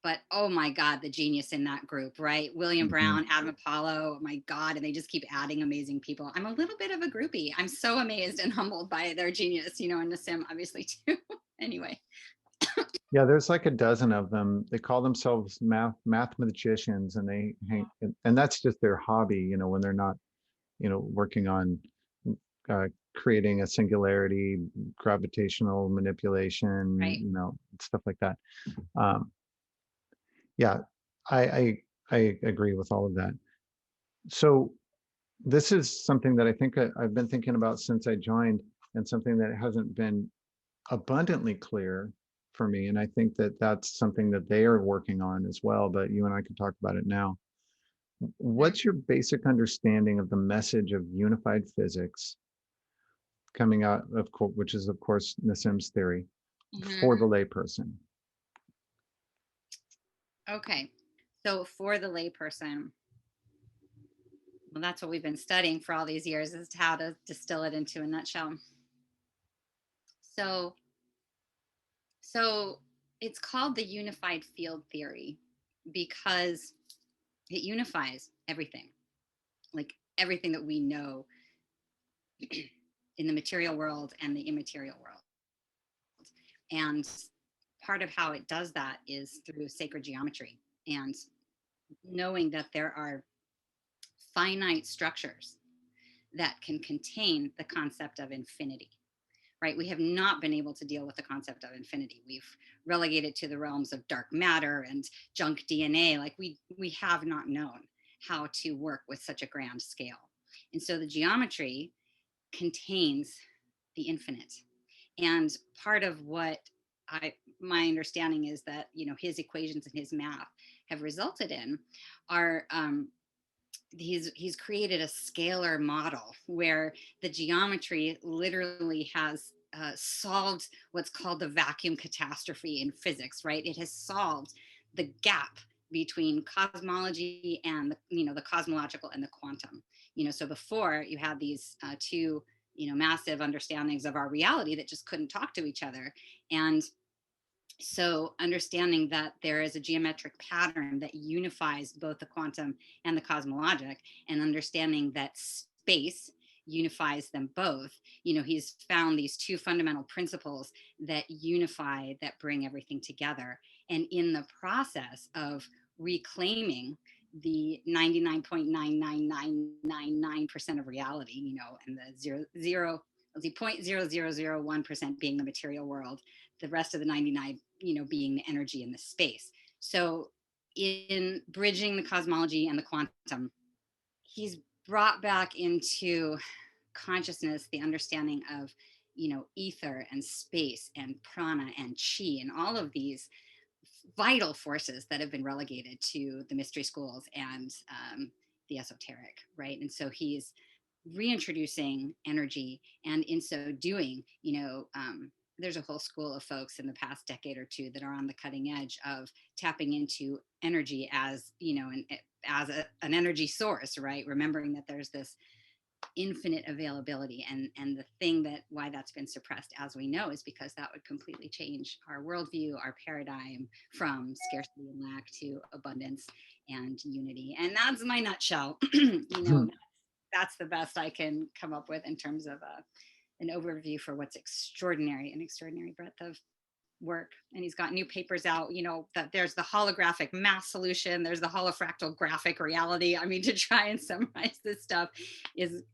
but oh my God, the genius in that group, right? William Mhm. Brown, Adam Apollo, oh my God, and they just keep adding amazing people. I'm a little bit of a groupie. I'm so amazed and humbled by their genius, and Nassim obviously too. Anyway. Yeah, there's like a dozen of them. They call themselves mathematicians, and they hang, and that's just their hobby. When they're not, working on creating a singularity, gravitational manipulation, Right. stuff like that. Um, yeah, I agree with all of that. So this is something that I think I've been thinking about since I joined, and something that hasn't been abundantly clear for me. And I think that that's something that they are working on as well, but you and I can talk about it now. Mhm. What's your basic understanding of the message of unified physics coming out of, which is of course Nassim's theory, Mhm. for the layperson? Okay. So for the layperson, well, that's what we've been studying for all these years, is how to distill it into a nutshell. So, so it's called the unified field theory because it unifies everything, like everything that we know in the material world and the immaterial world. And part of how it does that is through sacred geometry and knowing that there are finite structures that can contain the concept of infinity, right? We have not been able to deal with the concept of infinity. We've relegated to the realms of dark matter and junk DNA. Like we have not known how to work with such a grand scale. And so the geometry contains the infinite. And part of what my understanding is that, his equations and his math have resulted in are he's created a scalar model where the geometry literally has solved what's called the vacuum catastrophe in physics, right? It has solved the gap between cosmology and the cosmological and the quantum. So before you had these two massive understandings of our reality that just couldn't talk to each other. And so understanding that there is a geometric pattern that unifies both the quantum and the cosmologic, and understanding that space unifies them both, he's found these two fundamental principles that unify, that bring everything together. And in the process of reclaiming the 99.99999% of reality, and the 0.0001% being the material world, the rest of the 99, being the energy in the space. So in bridging the cosmology and the quantum, he's brought back into consciousness the understanding of, ether and space and prana and chi and all of these vital forces that have been relegated to the mystery schools and the esoteric, right? And so he's reintroducing energy, and in so doing, there's a whole school of folks in the past decade or two that are on the cutting edge of tapping into energy as, an energy source, right? Remembering that there's this infinite availability, and the thing that why that's been suppressed, as we know, is because that would completely change our worldview, our paradigm from scarcity and lack to abundance and unity. And that's my nutshell. That's the best I can come up with in terms of an overview for what's extraordinary, an extraordinary breadth of work. And he's got new papers out, that there's the holographic math solution, there's the holofractal graphic reality. I mean, to try and summarize this stuff is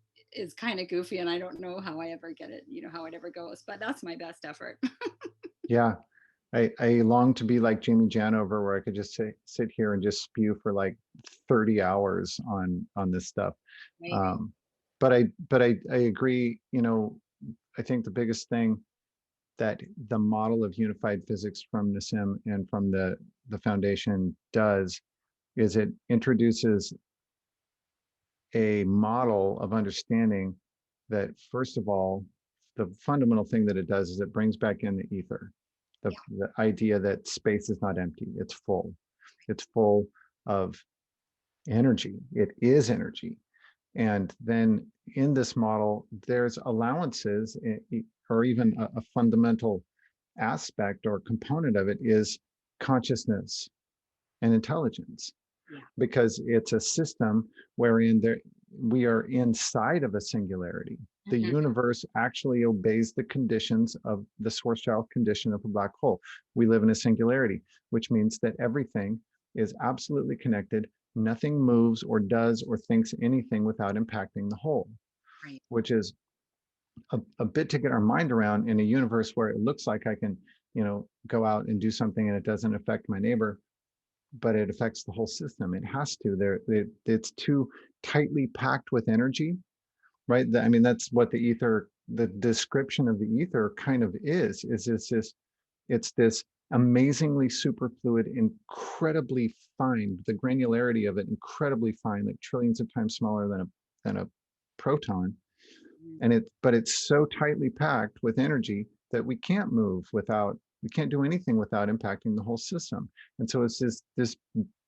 kind of goofy, and I don't know how I ever get it, how it ever goes, but that's my best effort. Yeah, I long to be like Jamie Janover, where I could just sit here and just spew for like 30 hours on this stuff. Right. Um, but I agree. I think the biggest thing that the model of unified physics from Nassim and from the foundation does is it introduces a model of understanding that, first of all, the fundamental thing that it does is it brings back in the ether, Yeah. the idea that space is not empty, it's full. It's full of energy. It is energy. And then in this model, there's allowances, or even a fundamental aspect or component of it is consciousness and intelligence, Yeah. because it's a system wherein we are inside of a singularity. The Mm-hmm. universe actually obeys the conditions of the Schwarzschild condition of a black hole. We live in a singularity, which means that everything is absolutely connected. Nothing moves or does or thinks anything without impacting the whole, Right. which is a bit to get our mind around in a universe where it looks like I can, go out and do something and it doesn't affect my neighbor, but it affects the whole system. It has to. It's too tightly packed with energy, right? I mean, that's what the description of the ether kind of is it's this amazingly superfluid, incredibly fine, the granularity of it incredibly fine, like trillions of times smaller than a proton. But it's so tightly packed with energy that we can't we can't do anything without impacting the whole system. And so it's this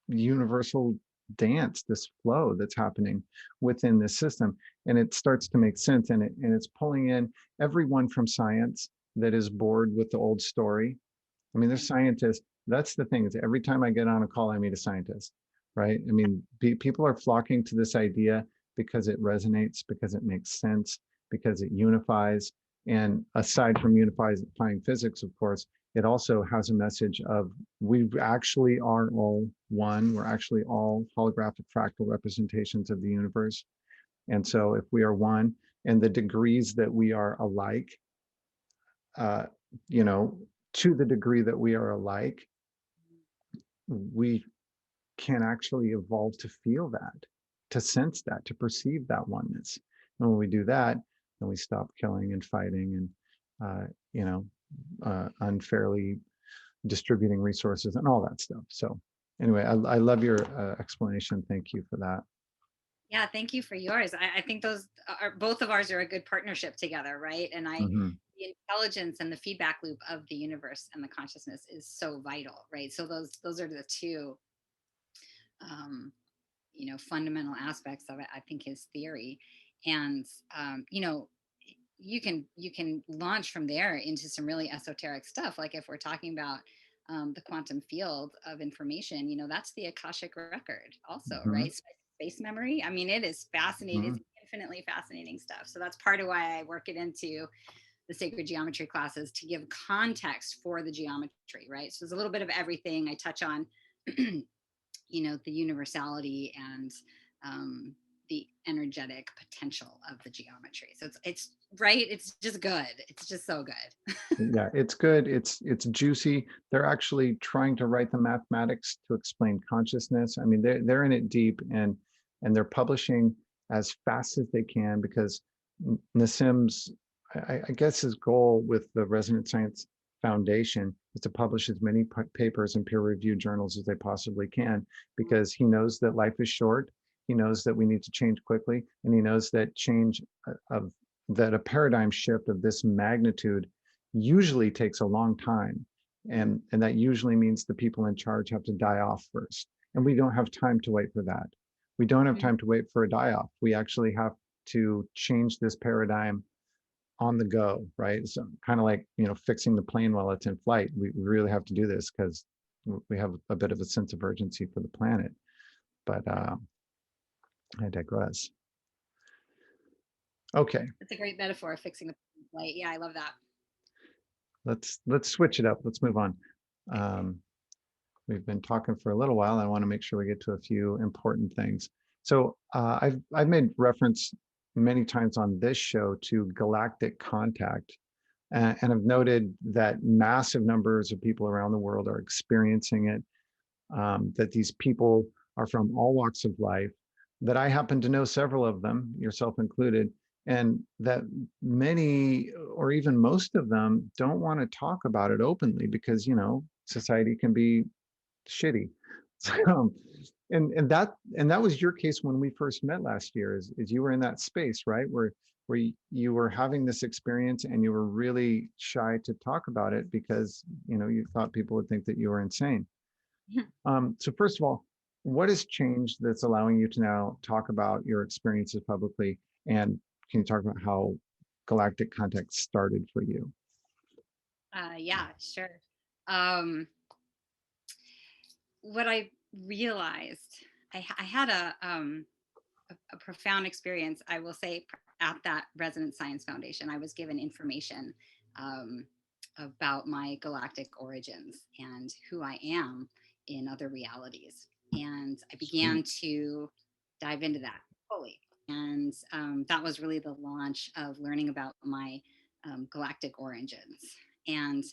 universal dance, this flow that's happening within this system, and it starts to make sense. And it's pulling in everyone from science that is bored with the old story. I mean, there's scientists. That's the thing, is every time I get on a call, I meet a scientist, right? I mean, people are flocking to this idea because it resonates, because it makes sense, because it unifies. And aside from unifying physics, of course, it also has a message of we actually are all one. We're actually all holographic fractal representations of the universe. And so if we are one, and the degrees that we are alike, uh, you know, to the degree that we are alike, we can actually evolve to feel that, to sense that, to perceive that oneness. And when we do that, then we stop killing and fighting and, unfairly distributing resources and all that stuff. So anyway, I love your explanation. Thank you for that. Yeah, thank you for yours. I think those are, both of ours are a good partnership together, right? And Mm-hmm. the intelligence and the feedback loop of the universe and the consciousness is so vital, right? So those are the two, um, fundamental aspects of it. I think his theory, and you can launch from there into some really esoteric stuff. Like if we're talking about the quantum field of information, that's the Akashic record also, Mm-hmm. right? Space memory. I mean, it is fascinating. Mm-hmm. It's infinitely fascinating stuff. So that's part of why I work it into the sacred geometry classes, to give context for the geometry, right? So there's a little bit of everything. I touch on, the universality and the energetic potential of the geometry. So it's right. It's just good. It's just so good. Yeah, it's good. It's juicy. They're actually trying to write the mathematics to explain consciousness. I mean, they're in it deep, and they're publishing as fast as they can, because Nassim's, I guess his goal with the Resonant Science Foundation is to publish as many papers in peer-reviewed journals as they possibly can, because he knows that life is short. He knows that we need to change quickly, and he knows that change of that a paradigm shift of this magnitude usually takes a long time. And that usually means the people in charge have to die off first. And we don't have time to wait for that. We don't have time to wait for a die off. We actually have to change this paradigm on the go, right? So kind of like, fixing the plane while it's in flight. We really have to do this because we have a bit of a sense of urgency for the planet. But I digress. Okay, It's a great metaphor, fixing the plate. Yeah, I love that. let's switch it up. Let's move on. We've been talking for a little while. I want to make sure we get to a few important things. So I've made reference many times on this show to galactic contact, and I've noted that massive numbers of people around the world are experiencing it. That these people are from all walks of life. That I happen to know several of them, yourself included, and that many or even most of them don't want to talk about it openly because society can be shitty. So, and that was your case when we first met last year. Is you were in that space, right, where you were having this experience and you were really shy to talk about it because you thought people would think that you were insane. So first of all, what has changed that's allowing you to now talk about your experiences publicly, and can you talk about how galactic contact started for you? Yeah, sure. Um, what I realized, I had a profound experience, I will say, at that Resonant Science Foundation. I was given information um, about my galactic origins and who I am in other realities. And I began Sweet. to dive into that fully. and that was really the launch of learning about my galactic origins. And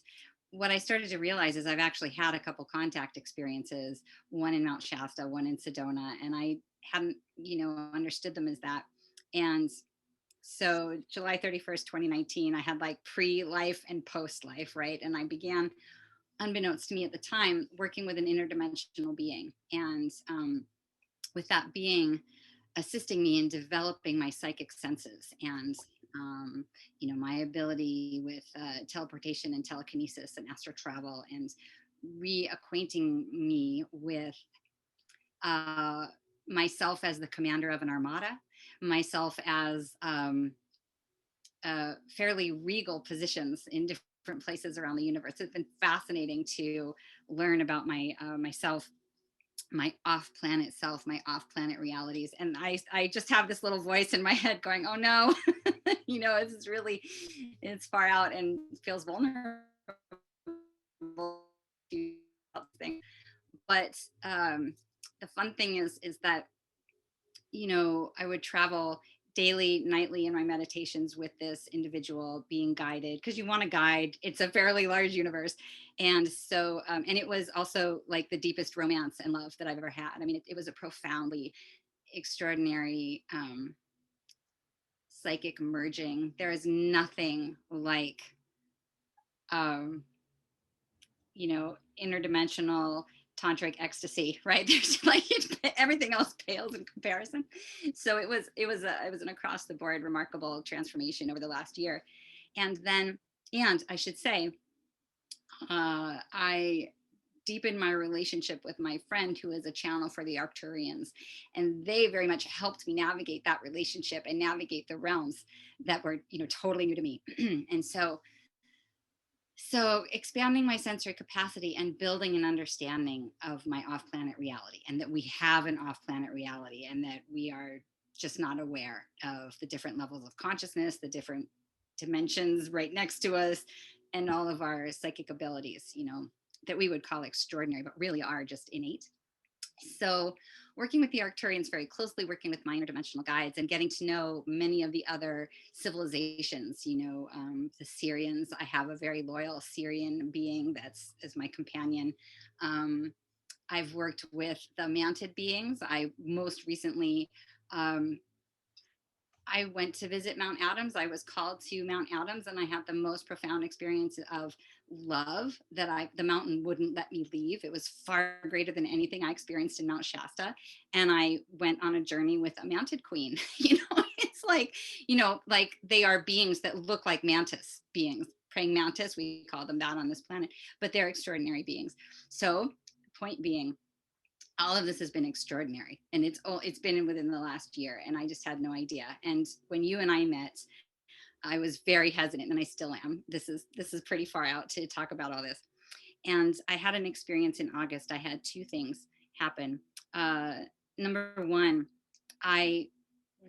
what I started to realize is I've actually had a couple contact experiences, one in Mount Shasta, one in Sedona, and I hadn't, understood them as that. And so July 31st, 2019, I had like pre-life and post-life, right? And I began, unbeknownst to me at the time, working with an interdimensional being. And with that being assisting me in developing my psychic senses and my ability with teleportation and telekinesis and astral travel, and reacquainting me with uh, myself as the commander of an armada, myself as fairly regal positions in different places around the universe. It's been fascinating to learn about myself, my off-planet self, my off-planet realities. And I just have this little voice in my head going, oh no, it's far out and feels vulnerable to things. But the fun thing is that, I would travel daily, nightly in my meditations with this individual, being guided, because you want to guide. It's a fairly large universe. And so, and it was also like the deepest romance and love that I've ever had. I mean, it was a profoundly extraordinary psychic merging. There is nothing like, um, interdimensional tantric ecstasy, right? There's like everything else pales in comparison. So it was an across the board remarkable transformation over the last year. And I should say, I deepened my relationship with my friend who is a channel for the Arcturians, and they very much helped me navigate that relationship and navigate the realms that were totally new to me. And so expanding my sensory capacity and building an understanding of my off-planet reality, and that we have an off-planet reality, and that we are just not aware of the different levels of consciousness, the different dimensions right next to us, and all of our psychic abilities, that we would call extraordinary, but really are just innate. So working with the Arcturians very closely, working with my interdimensional guides, and getting to know many of the other civilizations, the Syrians. I have a very loyal Syrian being that's as my companion. I've worked with the manted beings. I most recently, I went to visit Mount Adams. I was called to Mount Adams, and I had the most profound experience of love that the mountain wouldn't let me leave. It was far greater than anything I experienced in Mount Shasta. And I went on a journey with a mounted queen. It's like, like they are beings that look like mantis beings, praying mantis. We call them that on this planet, but they're extraordinary beings. So, point being, all of this has been extraordinary, and it's been within the last year, and I just had no idea. And when you and I met, I was very hesitant, and I still am. This is pretty far out to talk about all this. And I had an experience in August. I had two things happen. Number one, I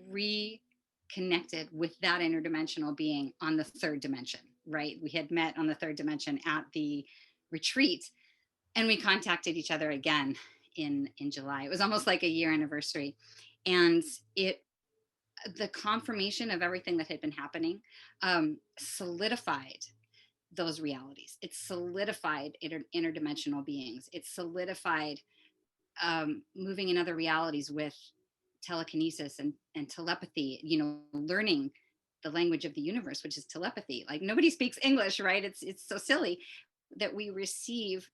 reconnected with that interdimensional being on the third dimension, right? We had met on the third dimension at the retreat, and we contacted each other again in July. It was almost like a year anniversary. And the confirmation of everything that had been happening solidified those realities. It solidified interdimensional beings. It solidified moving in other realities with telekinesis and telepathy, learning the language of the universe, which is telepathy. Like, nobody speaks English, right? It's so silly that we receive,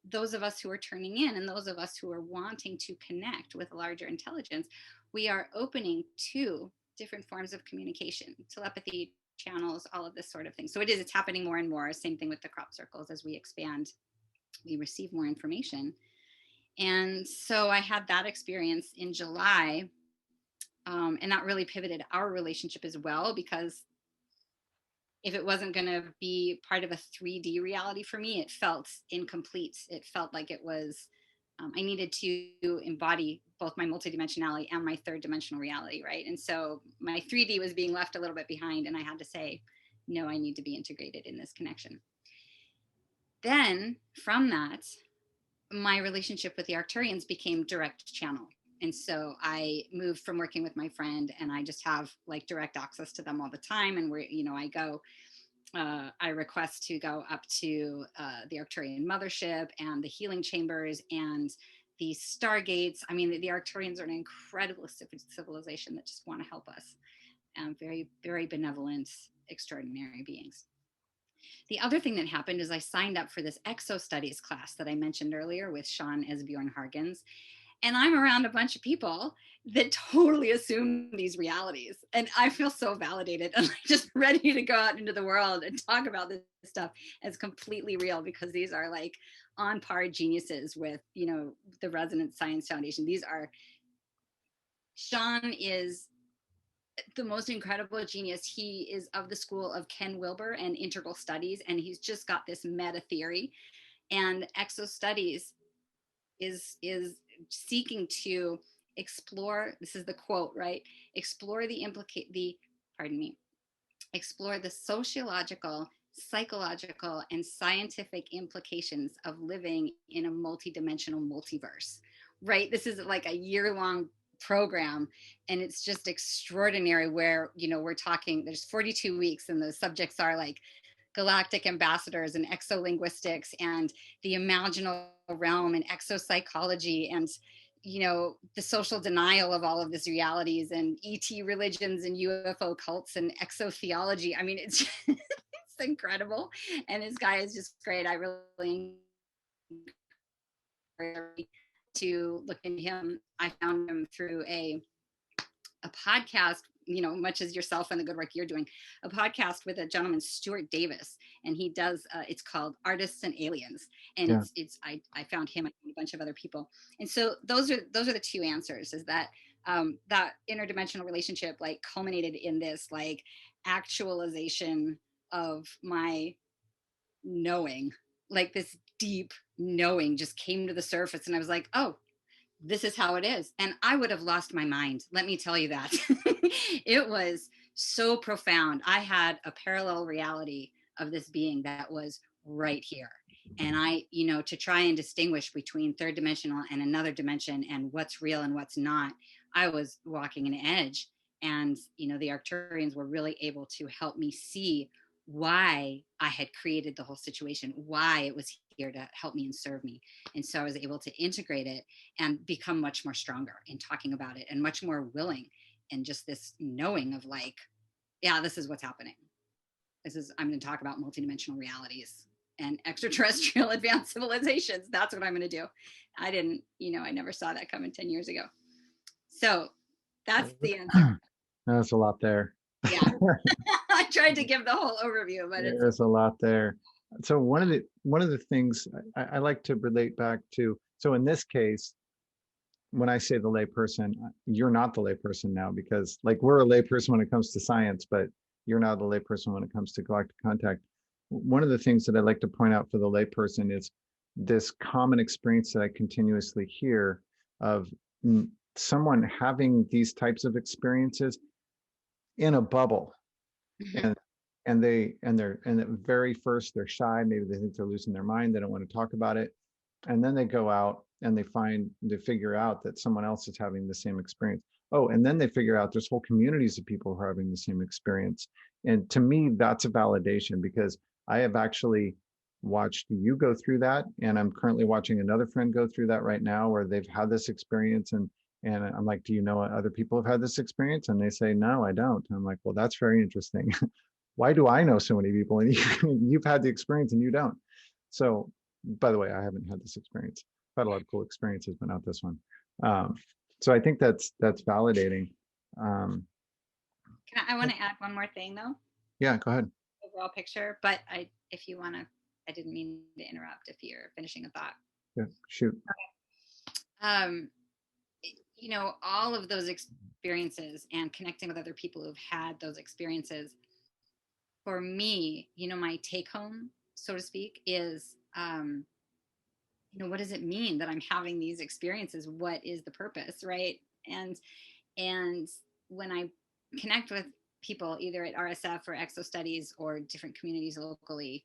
those of us who are turning in, and those of us who are wanting to connect with a larger intelligence, we are opening to different forms of communication, telepathy, channels, all of this sort of thing. So it's happening more and more. Same thing with the crop circles. As we expand, we receive more information. And so I had that experience in July, and that really pivoted our relationship as well, because if it wasn't going to be part of a 3D reality for me, it felt incomplete. It felt like it was, I needed to embody both my multidimensionality and my third dimensional reality, right? And so my 3D was being left a little bit behind, and I had to say, no, I need to be integrated in this connection. Then from that, my relationship with the Arcturians became direct channel. And so I moved from working with my friend, and I just have like direct access to them all the time. And I request to go up to the Arcturian mothership and the healing chambers and the stargates. I mean, the Arcturians are an incredible civilization that just want to help us. Very, very benevolent, extraordinary beings. The other thing that happened is I signed up for this exo studies class that I mentioned earlier with Sean Esbjorn Hargens. And I'm around a bunch of people that totally assume these realities. And I feel so validated and like just ready to go out into the world and talk about this stuff as completely real, because these are like on par geniuses with, the Resonance Science Foundation. Sean is the most incredible genius. He is of the school of Ken Wilber and integral studies, and he's just got this meta theory. And exo studies is seeking to explore, this is the quote, right? Explore explore the sociological, psychological, and scientific implications of living in a multidimensional multiverse, right? This is like a year-long program, and it's just extraordinary where, we're talking, there's 42 weeks, and the subjects are like galactic ambassadors and exolinguistics and the imaginal realm and exopsychology and the social denial of all of these realities and ET religions and UFO cults and exotheology. I mean, it's it's incredible. And this guy is just great. I really encourage to look into him. I found him through a podcast, much as yourself and the good work you're doing, a podcast with a gentleman, Stuart Davis, and he does, it's called Artists and Aliens. And Yeah. I found him and a bunch of other people. And so those are the two answers, is that, that interdimensional relationship like culminated in this like actualization of my knowing, like this deep knowing just came to the surface. And I was like, oh, this is how it is. And I would have lost my mind. Let me tell you that. It was so profound. I had a parallel reality of this being that was right here. And I, to try and distinguish between third dimensional and another dimension and what's real and what's not, I was walking an edge. And, the Arcturians were really able to help me see why I had created the whole situation, why it was here to help me and serve me. And so I was able to integrate it and become much more stronger in talking about it and much more willing, and just this knowing of like, yeah, this is what's happening. I'm going to talk about multidimensional realities and extraterrestrial advanced civilizations. That's what I'm going to do. I never saw that coming 10 years ago. So that's the answer. That's a lot there. Yeah. I tried to give the whole overview, but There's a lot there. So one of the things I like to relate back to, so in this case, when I say the layperson, you're not the layperson now, because like we're a layperson when it comes to science, but you're not a layperson when it comes to galactic contact. One of the things that I like to point out for the layperson is this common experience that I continuously hear of someone having these types of experiences in a bubble. Mm-hmm. And at very first they're shy, maybe they think they're losing their mind, they don't want to talk about it, and then they go out and they figure out that someone else is having the same experience. Oh, and then they figure out there's whole communities of people who are having the same experience. And to me, that's a validation, because I have actually watched you go through that, and I'm currently watching another friend go through that right now, where they've had this experience, and I'm like, do you know other people have had this experience? And they say, no, I don't. And I'm like, well, that's very interesting. Why do I know so many people and you've had the experience and you don't? So, by the way, I haven't had this experience. I've had a lot of cool experiences, but not this one. So I think that's validating. I want to add one more thing though. Yeah, go ahead. Overall picture, but if you want to, I didn't mean to interrupt if you're finishing a thought. Yeah, shoot. All of those experiences and connecting with other people who've had those experiences, for me, my take home, so to speak, is, what does it mean that I'm having these experiences? What is the purpose, right? And when I connect with people either at RSF or Exo Studies or different communities locally,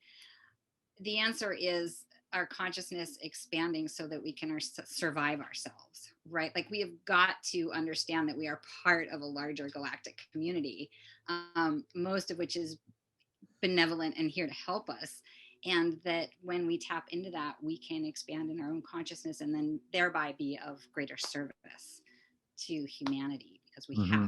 the answer is our consciousness expanding so that we can survive ourselves, right? Like we have got to understand that we are part of a larger galactic community, most of which is benevolent and here to help us. And that when we tap into that, we can expand in our own consciousness and then thereby be of greater service to humanity, because Mm-hmm.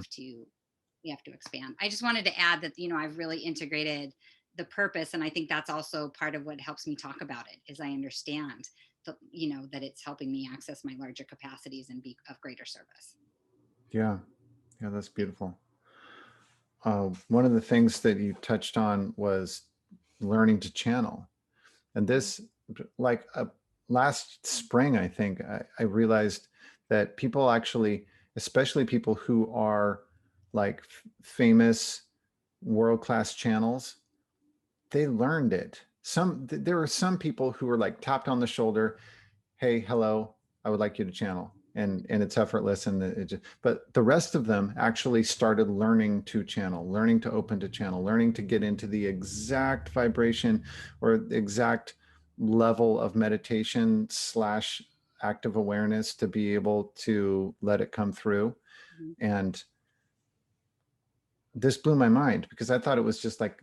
we have to expand. I just wanted to add that, I've really integrated the purpose. And I think that's also part of what helps me talk about it, is I understand that it's helping me access my larger capacities and be of greater service. Yeah. Yeah, that's beautiful. One of the things that you touched on was learning to channel. And this, like last spring, I think I realized that people actually, especially people who are like famous world-class channels, they learned it. There are some people who were like tapped on the shoulder, hey, hello, I would like you to channel. And it's effortless. And but the rest of them actually started learning to channel, learning to open to channel, learning to get into the exact vibration or the exact level of meditation slash active awareness to be able to let it come through. Mhm. And this blew my mind because I thought it was just like,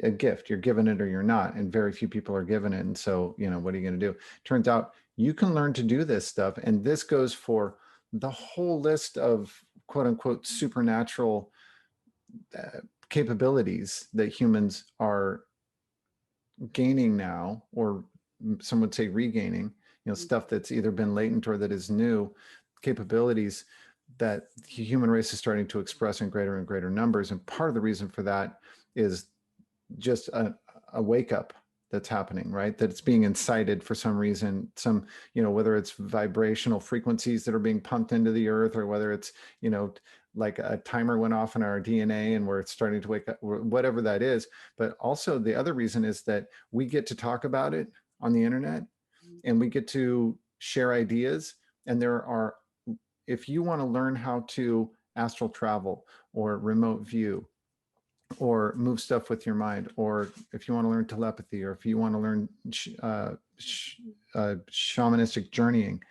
a gift. You're given it or you're not. And very few people are given it. And so, what are you going to do? Turns out you can learn to do this stuff. And this goes for the whole list of quote unquote supernatural capabilities that humans are gaining now, or some would say regaining, stuff that's either been latent or that is new capabilities that the human race is starting to express in greater and greater numbers. And part of the reason for that is just a wake up that's happening, right? That it's being incited for some reason, whether it's vibrational frequencies that are being pumped into the earth, or whether it's, like a timer went off in our DNA and we're starting to wake up, whatever that is. But also the other reason is that we get to talk about it on the internet and we get to share ideas. And if you want to learn how to astral travel or remote view or move stuff with your mind, or if you want to learn telepathy, or if you want to learn shamanistic journeying,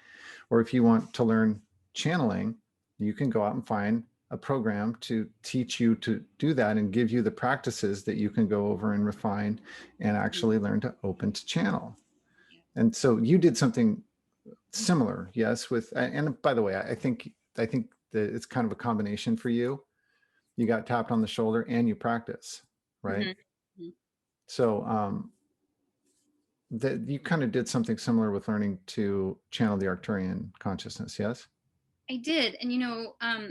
or if you want to learn channeling, you can go out and find a program to teach you to do that and give you the practices that you can go over and refine and actually learn to open to channel. And so you did something similar, yes, and by the way, I think that it's kind of a combination for you. You got tapped on the shoulder and you practice, right? Mhm. So that you kind of did something similar with learning to channel the Arcturian consciousness, yes? I did. And,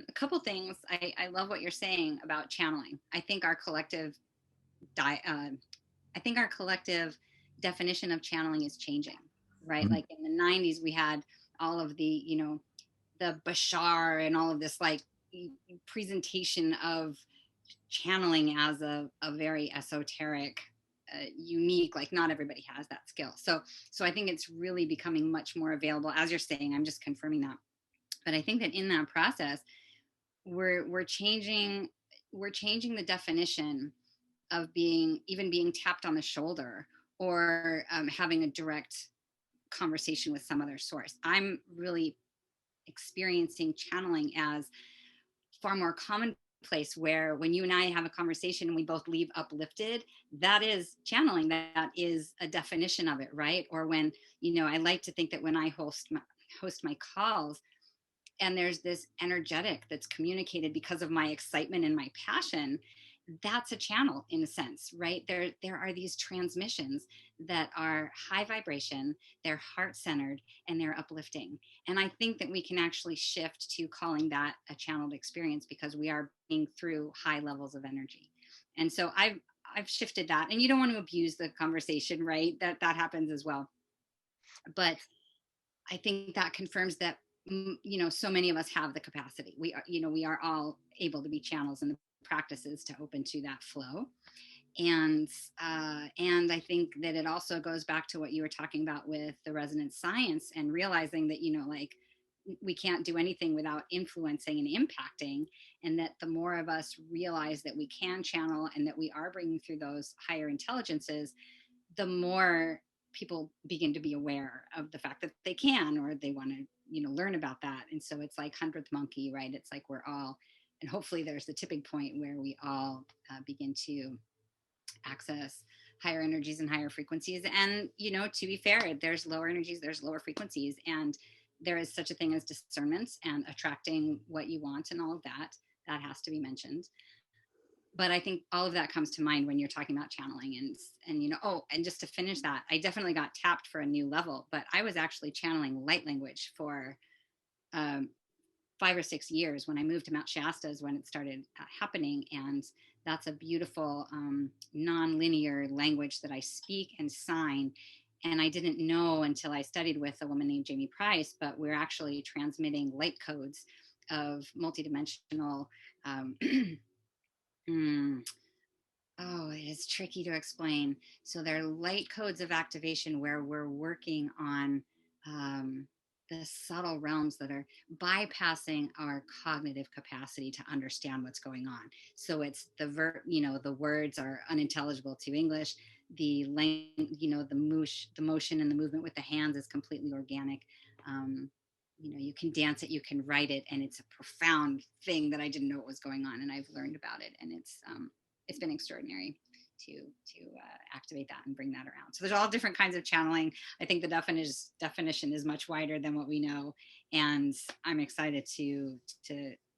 a couple things. I love what you're saying about channeling. I think our collective I think our collective definition of channeling is changing, right? Mhm. Like in the 90s, we had all of the Bashar and all of this like presentation of channeling as a very esoteric, unique, like not everybody has that skill. So I think it's really becoming much more available. As you're saying, I'm just confirming that. But I think that in that process, we're changing the definition of being tapped on the shoulder, or having a direct conversation with some other source. I'm really experiencing channeling as far more commonplace, where when you and I have a conversation and we both leave uplifted, that is channeling. That is a definition of it, right? Or when, I like to think that when I host my calls, and there's this energetic that's communicated because of my excitement and my passion, that's a channel in a sense, right? There are these transmissions that are high vibration, they're heart centered, and they're uplifting. And I think that we can actually shift to calling that a channeled experience, because we are being through high levels of energy. And so I've shifted that. And you don't want to abuse the conversation, right? That happens as well. But I think that confirms that, so many of us have the capacity. We are all able to be channels in the practices to open to that flow. And I think that it also goes back to what you were talking about with the resonance science, and realizing that, like, we can't do anything without influencing and impacting. And that the more of us realize that we can channel and that we are bringing through those higher intelligences, the more people begin to be aware of the fact that they can, or they want to, learn about that. And so it's like 100th monkey, right? It's like we're all, and hopefully there's the tipping point where we all begin to access higher energies and higher frequencies. And, to be fair, there's lower energies, there's lower frequencies, and there is such a thing as discernment and attracting what you want and all of that. That has to be mentioned. But I think all of that comes to mind when you're talking about channeling, and oh, and just to finish that, I definitely got tapped for a new level, but I was actually channeling light language for um, 5 or 6 years. When I moved to Mount Shasta is when it started happening. And that's a beautiful non-linear language that I speak and sign. And I didn't know until I studied with a woman named Jamie Price, but we're actually transmitting light codes of multidimensional oh, it is tricky to explain. So they're light codes of activation where we're working on the subtle realms that are bypassing our cognitive capacity to understand what's going on. So it's the words are unintelligible to English. The motion and the movement with the hands is completely organic. You can dance it, you can write it, and it's a profound thing that I didn't know what was going on, and I've learned about it, and it's been extraordinary to activate that and bring that around. So there's all different kinds of channeling. I think the definition is much wider than what we know, and I'm excited to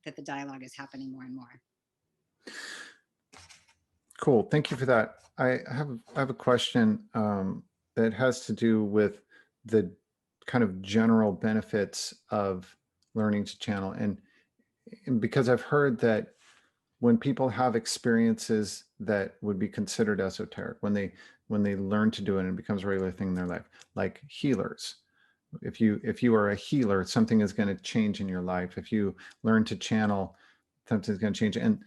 that the dialogue is happening more and more. Cool. Thank you for that. I have a question that has to do with the kind of general benefits of learning to channel, and because I've heard that when people have experiences that would be considered esoteric, when they learn to do it and it becomes a regular thing in their life, like healers. If you are a healer, something is going to change in your life. If you learn to channel, something's going to change. And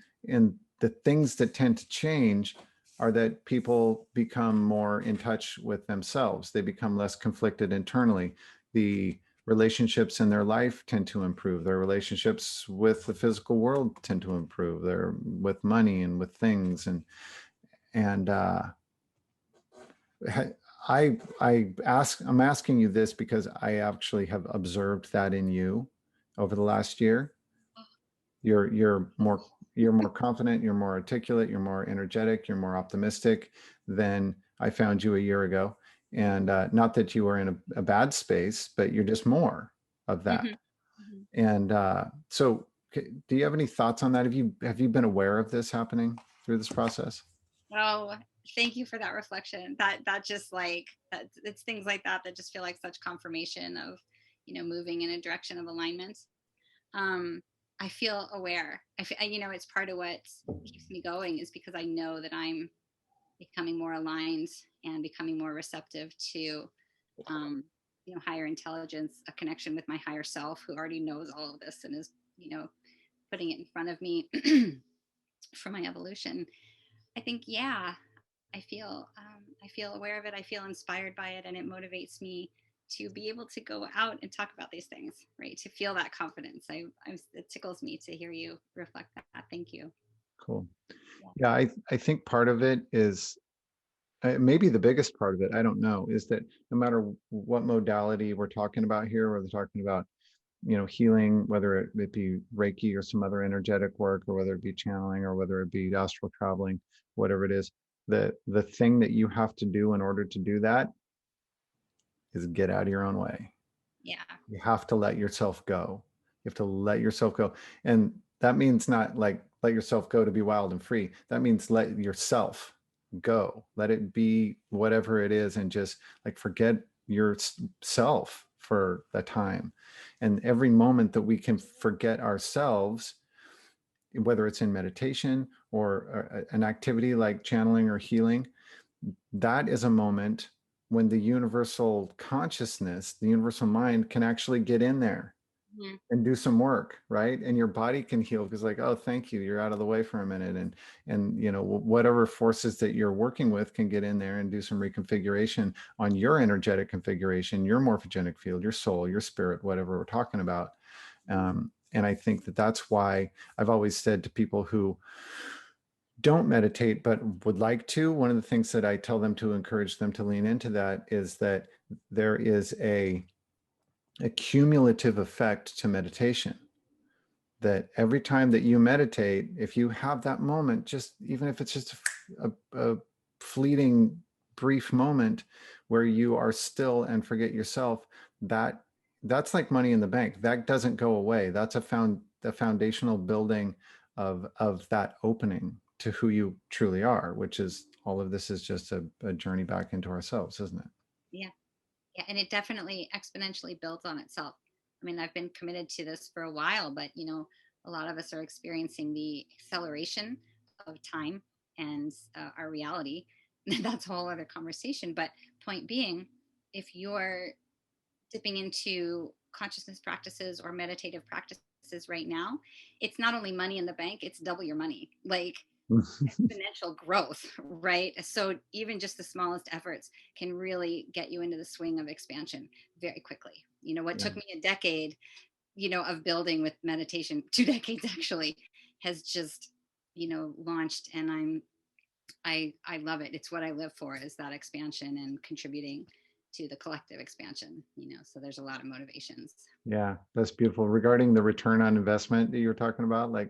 the things that tend to change are that people become more in touch with themselves. They become less conflicted internally. The relationships in their life tend to improve. Their relationships with the physical world tend to improve. They're with money and with things. And I'm asking you this because I actually have observed that in you over the last year. You're more confident, you're more articulate, you're more energetic, you're more optimistic than I found you a year ago. And not that you were in a bad space, but you're just more of that. Mm-hmm. And so do you have any thoughts on that? Have you been aware of this happening through this process? Oh, thank you for that reflection. That just like it's things like that just feel like such confirmation of moving in a direction of alignment. I feel aware. It's part of what keeps me going is because I know that I'm becoming more aligned and becoming more receptive to higher intelligence, a connection with my higher self who already knows all of this and is putting it in front of me for my evolution. I think, yeah, I feel aware of it. I feel inspired by it, and it motivates me to be able to go out and talk about these things, right? To feel that confidence. It tickles me to hear you reflect that. Thank you. Cool. Yeah, I think part of it is maybe the biggest part of it, I don't know, is that no matter what modality we're talking about here, whether we're talking about healing, whether it be Reiki or some other energetic work, or whether it be channeling, or whether it be astral traveling, whatever it is, the thing that you have to do in order to do that is get out of your own way. Yeah. You have to let yourself go. You have to let yourself go. And that means not like let yourself go to be wild and free. That means let yourself go. Let it be whatever it is, and just like forget yourself for the time. And every moment that we can forget ourselves, whether it's in meditation or an activity like channeling or healing, that is a moment when the universal consciousness, the universal mind can actually get in there and do some work, right? And your body can heal because like, oh, thank you, you're out of the way for a minute. And whatever forces that you're working with can get in there and do some reconfiguration on your energetic configuration, your morphogenic field, your soul, your spirit, whatever we're talking about. And I think that that's why I've always said to people who don't meditate but would like to, one of the things that I tell them to encourage them to lean into that is that there is a cumulative effect to meditation. That every time that you meditate, if you have that moment, just even if it's just a fleeting, brief moment where you are still and forget yourself, that's like money in the bank. That doesn't go away. That's the foundational building of that opening to who you truly are, which is all of this is just a journey back into ourselves, isn't it? Yeah. Yeah. And it definitely exponentially builds on itself. I mean, I've been committed to this for a while, but a lot of us are experiencing the acceleration of time and our reality. That's a whole other conversation. But point being, if you're dipping into consciousness practices or meditative practices right now, it's not only money in the bank, it's double your money. Like exponential growth, right? So even just the smallest efforts can really get you into the swing of expansion very quickly. What Yeah. took me a decade, of building with meditation, 2 decades actually, has just, launched, and I love it. It's what I live for, is that expansion and contributing to the collective expansion, so there's a lot of motivations. Yeah, that's beautiful. Regarding the return on investment that you were talking about, like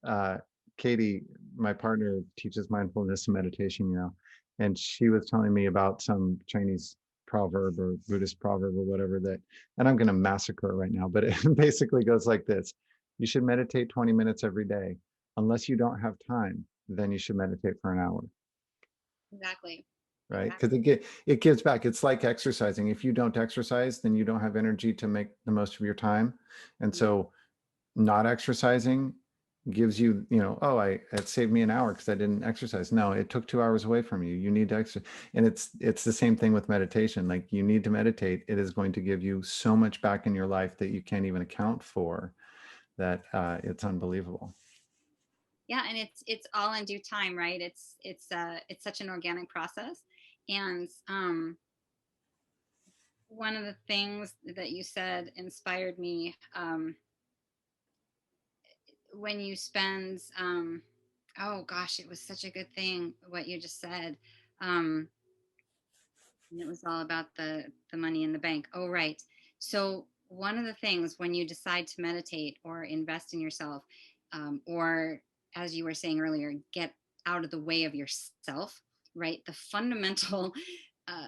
uh, Katie, my partner, teaches mindfulness and meditation, and she was telling me about some Chinese proverb or Buddhist proverb or whatever that, and I'm going to massacre it right now, but it basically goes like this. You should meditate 20 minutes every day. Unless you don't have time, then you should meditate for an hour. Exactly. Right? Exactly. Because it gives back. It's like exercising. If you don't exercise, then you don't have energy to make the most of your time. And Yeah. so not exercising gives you, oh, it saved me an hour because I didn't exercise. No, it took 2 hours away from you. You need to exercise. And it's the same thing with meditation. Like, you need to meditate. It is going to give you so much back in your life that you can't even account for, that it's unbelievable. Yeah, and it's all in due time, right? It's such an organic process. And one of the things that you said inspired me, when you spend, oh gosh, it was such a good thing what you just said. um and it was all about the money in the bank. Oh, right. So one of the things when you decide to meditate or invest in yourself, or as you were saying earlier, get out of the way of yourself, right? The fundamental uh,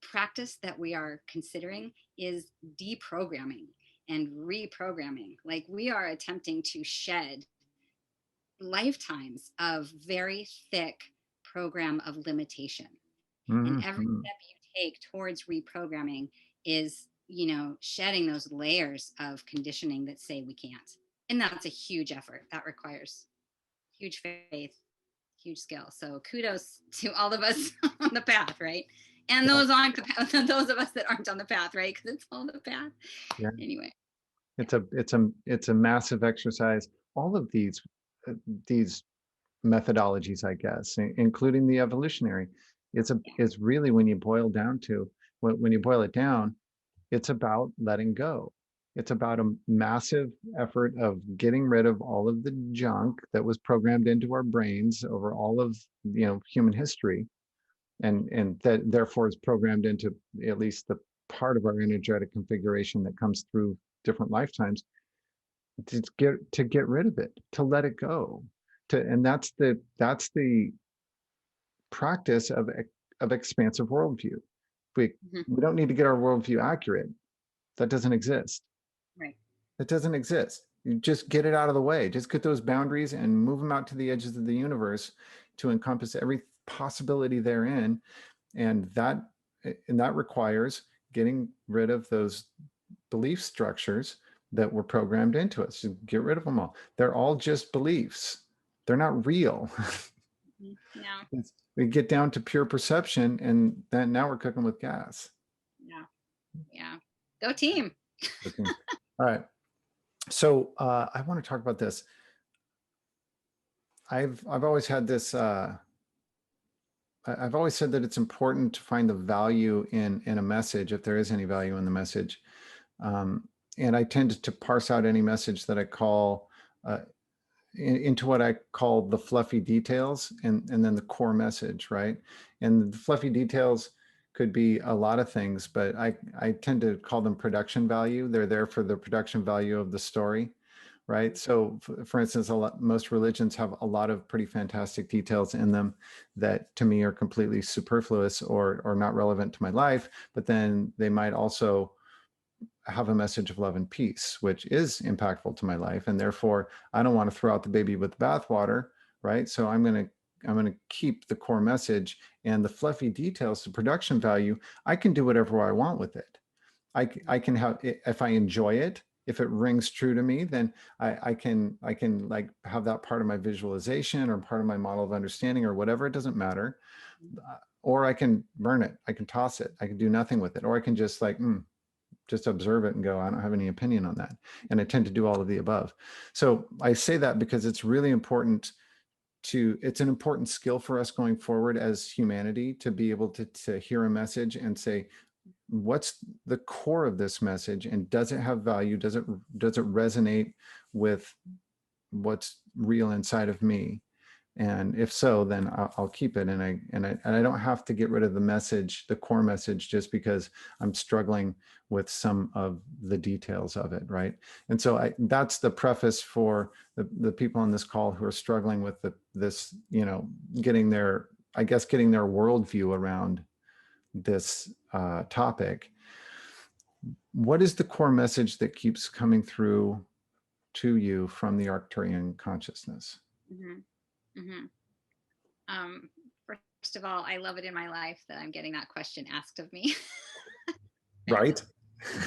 practice that we are considering is deprogramming and reprogramming. Like, we are attempting to shed lifetimes of very thick program of limitation, and every Mhm. step you take towards reprogramming is, shedding those layers of conditioning that say we can't. And that's a huge effort. That requires huge faith, huge skill. So kudos to all of us on the path, right? And Yeah, those on the path, those of us that aren't on the path, right? Because it's all the path. yeah. Anyway. It's a massive exercise. All of uh, these methodologies, I guess, including the evolutionary, Yeah. is really, when you boil it down, it's about letting go. It's about a massive effort of getting rid of all of the junk that was programmed into our brains over all of human history, and that therefore is programmed into at least the part of our energetic configuration that comes through different lifetimes, to get rid of it, to let it go, and that's the practice of expansive worldview. We Mhm. we don't need to get our worldview accurate. That doesn't exist. Right. It doesn't exist. You just get it out of the way. Just get those boundaries and move them out to the edges of the universe to encompass every possibility therein. And that requires getting rid of those belief structures that were programmed into us. Just get rid of them all. They're all just beliefs. They're not real. Yeah. We get down to pure perception, and then now we're cooking with gas. Yeah. Yeah. Go team. Okay. All right. So I want to talk about this. I've always had this. I've always said that it's important to find the value in a message, if there is any value in the message. Um, and I tend to parse out any message that I call into what I call the fluffy details, and then the core message, right? And the fluffy details could be a lot of things, but I tend to call them production value. They're there for the production value of the story, right? So for instance, most religions have a lot of pretty fantastic details in them that to me are completely superfluous or not relevant to my life, but then they might also have a message of love and peace, which is impactful to my life. And therefore, I don't want to throw out the baby with the bathwater, right? So I'm going to keep the core message, and the fluffy details, the production value. I can do whatever I want with it. I can have, if I enjoy it, if it rings true to me, then I can like have that part of my visualization or part of my model of understanding or whatever. It doesn't matter. Or I can burn it. I can toss it. I can do nothing with it. Or I can just like, just observe it and go, I don't have any opinion on that. And I tend to do all of the above. So I say that because it's really important it's an important skill for us going forward as humanity to be able to hear a message and say, what's the core of this message, and does it have value? Does it resonate with what's real inside of me? And if so, then I'll keep it, and I don't have to get rid of the message, the core message, just because I'm struggling with some of the details of it, right? And so that's the preface for the people on this call who are struggling with this, getting their worldview around this topic. What is the core message that keeps coming through to you from the Arcturian consciousness? Mm-hmm. Mm-hmm. First of all, I love it in my life that I'm getting that question asked of me. Right.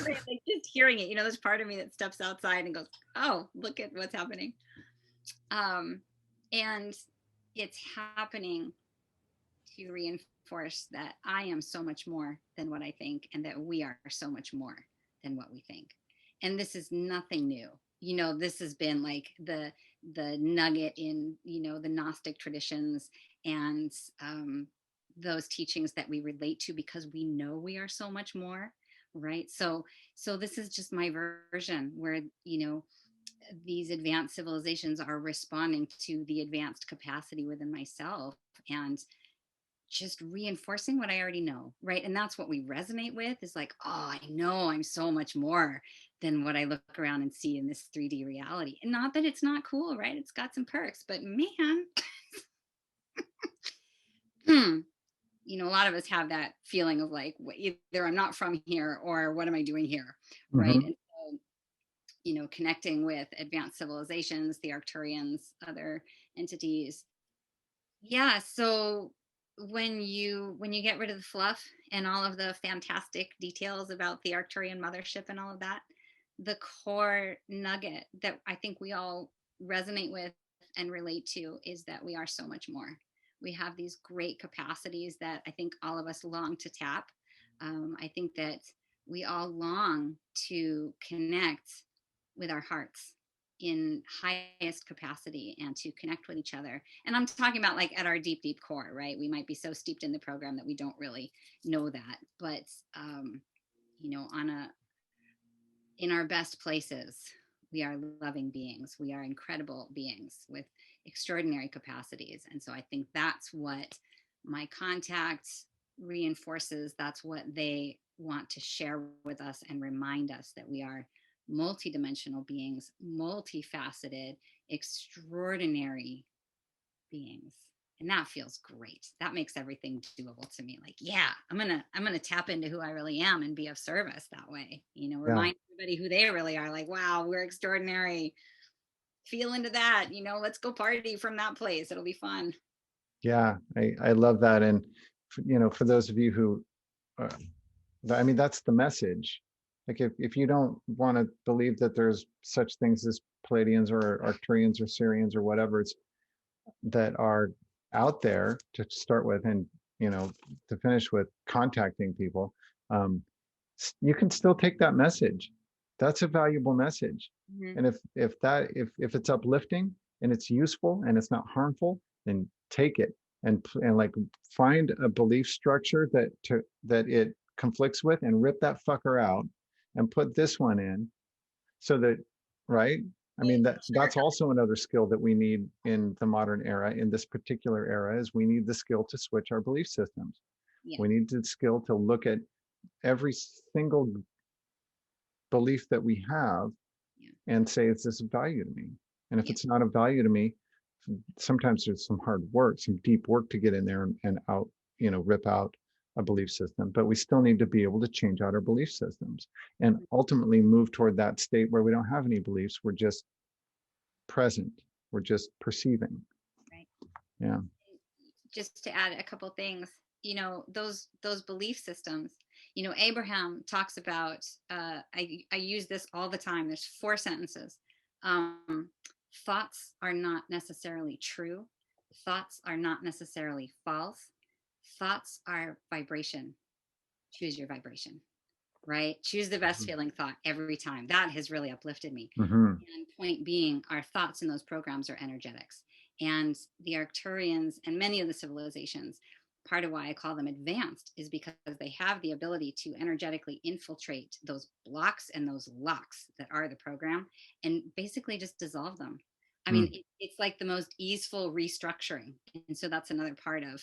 Like just hearing it, there's part of me that steps outside and goes, oh, look at what's happening. And it's happening to reinforce that I am so much more than what I think, and that we are so much more than what we think. And this is nothing new. This has been like the nugget in, the Gnostic traditions and those teachings that we relate to, because we know we are so much more, right? So this is just my version where, these advanced civilizations are responding to the advanced capacity within myself and just reinforcing what I already know, right? And that's what we resonate with, is like, oh, I know I'm so much more than what I look around and see in this 3D reality. And not that it's not cool, right? It's got some perks, but man, a lot of us have that feeling of like, either I'm not from here or what am I doing here, right? Mm-hmm. And so, connecting with advanced civilizations, the Arcturians, other entities. Yeah, so when you get rid of the fluff and all of the fantastic details about the Arcturian mothership and all of that, the core nugget that I think we all resonate with and relate to is that we are so much more. We have these great capacities that I think all of us long to tap. I think that we all long to connect with our hearts in highest capacity and to connect with each other. And I'm talking about like at our deep, deep core, right? We might be so steeped in the program that we don't really know that, but in our best places, we are loving beings. We are incredible beings with extraordinary capacities. And so I think that's what my contact reinforces. That's what they want to share with us and remind us, that we are multidimensional beings, multifaceted, extraordinary beings. And that feels great. That makes everything doable to me. Like, yeah, I'm gonna tap into who I really am and be of service that way. Yeah. Remind everybody who they really are. Like, wow, we're extraordinary. Feel into that. Let's go party from that place. It'll be fun. Yeah, I love that. And, for those of you who, that's the message. Like if you don't want to believe that there's such things as Palladians or Arcturians or Syrians or whatever it's that are out there to start with, and, to finish with contacting people, you can still take that message. That's a valuable message. Mm-hmm. And if it's uplifting and it's useful and it's not harmful, then take it and like find a belief structure that it conflicts with, and rip that fucker out and put this one in, so that, right, I mean, Sure. that's also another skill that we need in the modern era, in this particular era, is we need the skill to switch our belief systems. Yeah. We need the skill to look at every single belief that we have Yeah. and say, is this of value to me? And if Yeah. it's not of value to me, sometimes there's some hard work, some deep work to get in there and out, rip out a belief system. But we still need to be able to change out our belief systems and ultimately move toward that state where we don't have any beliefs. We're just present. We're just perceiving. Right. Yeah. Just to add a couple things, those belief systems, Abraham talks about, I use this all the time. There's 4 sentences. Thoughts are not necessarily true. Thoughts are not necessarily false. Thoughts are vibration. Choose your vibration, right? Choose the best feeling thought every time. That has really uplifted me. Mm-hmm. And point being, our thoughts in those programs are energetics. And the Arcturians and many of the civilizations, part of why I call them advanced is because they have the ability to energetically infiltrate those blocks and those locks that are the program and basically just dissolve them. I mean, it's like the most easeful restructuring. And so that's another part of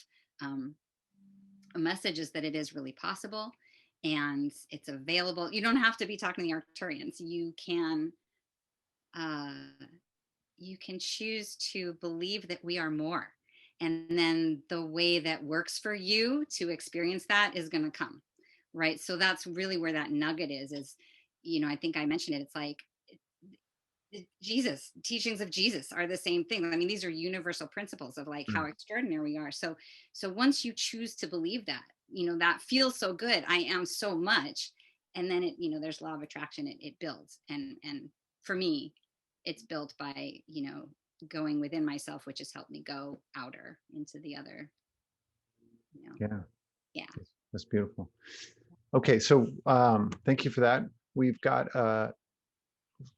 a message, is that it is really possible and it's available. You don't have to be talking to the Arcturians. Uh, you can choose to believe that we are more, and then the way that works for you to experience that is going to come, right? So that's really where that nugget is, I think I mentioned it. It's like Jesus, teachings of Jesus are the same thing. I mean, these are universal principles of like how extraordinary we are. So once you choose to believe that, that feels so good. I am so much. And then there's law of attraction. It builds. And for me, it's built by, going within myself, which has helped me go outer into the other, Yeah. yeah. That's beautiful. Okay. So thank you for that. We've got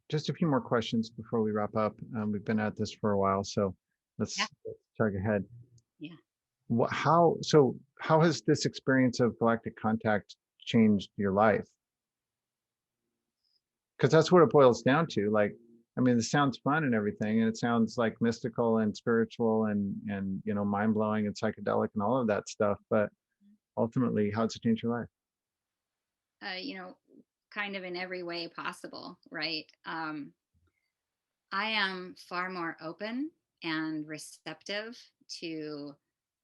just a few more questions before we wrap up. We've been at this for a while, so Yeah. let's chug ahead. Yeah. How has this experience of galactic contact changed your life? Because that's what it boils down to. Like, I mean, it sounds fun and everything, and it sounds like mystical and spiritual and mind blowing and psychedelic and all of that stuff. But ultimately, how does it change your life? Kind of in every way possible, right? I am far more open and receptive to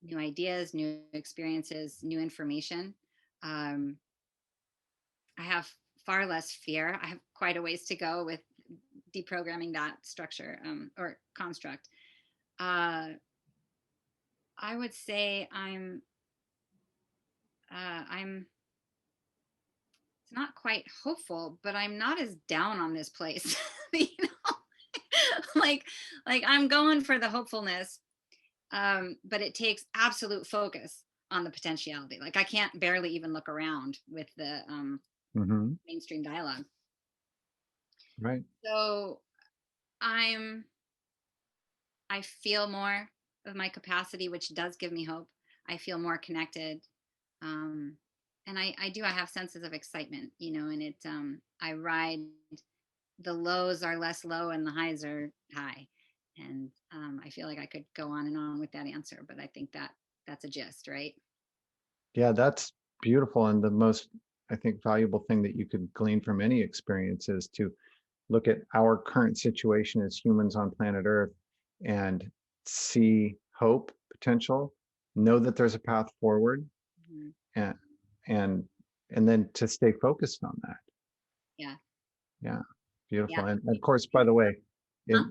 new ideas, new experiences, new information. Um, I have far less fear. I have quite a ways to go with deprogramming that structure, or construct. Uh, I would say I'm it's not quite hopeful, but I'm not as down on this place. like I'm going for the hopefulness, but it takes absolute focus on the potentiality. Like I can't barely even look around with the Mm-hmm. mainstream dialogue. Right. So I'm I feel more of my capacity, which does give me hope. I feel more connected. Um, and I have senses of excitement, and I ride, the lows are less low and the highs are high. And I feel like I could go on and on with that answer, but I think that's a gist, right? Yeah, that's beautiful. And the most, I think, valuable thing that you could glean from any experience is to look at our current situation as humans on planet Earth and see hope, potential, know that there's a path forward, Mhm. and and and then to stay focused on that. Yeah. Yeah, Yeah. beautiful. And of course, by the way, Huh?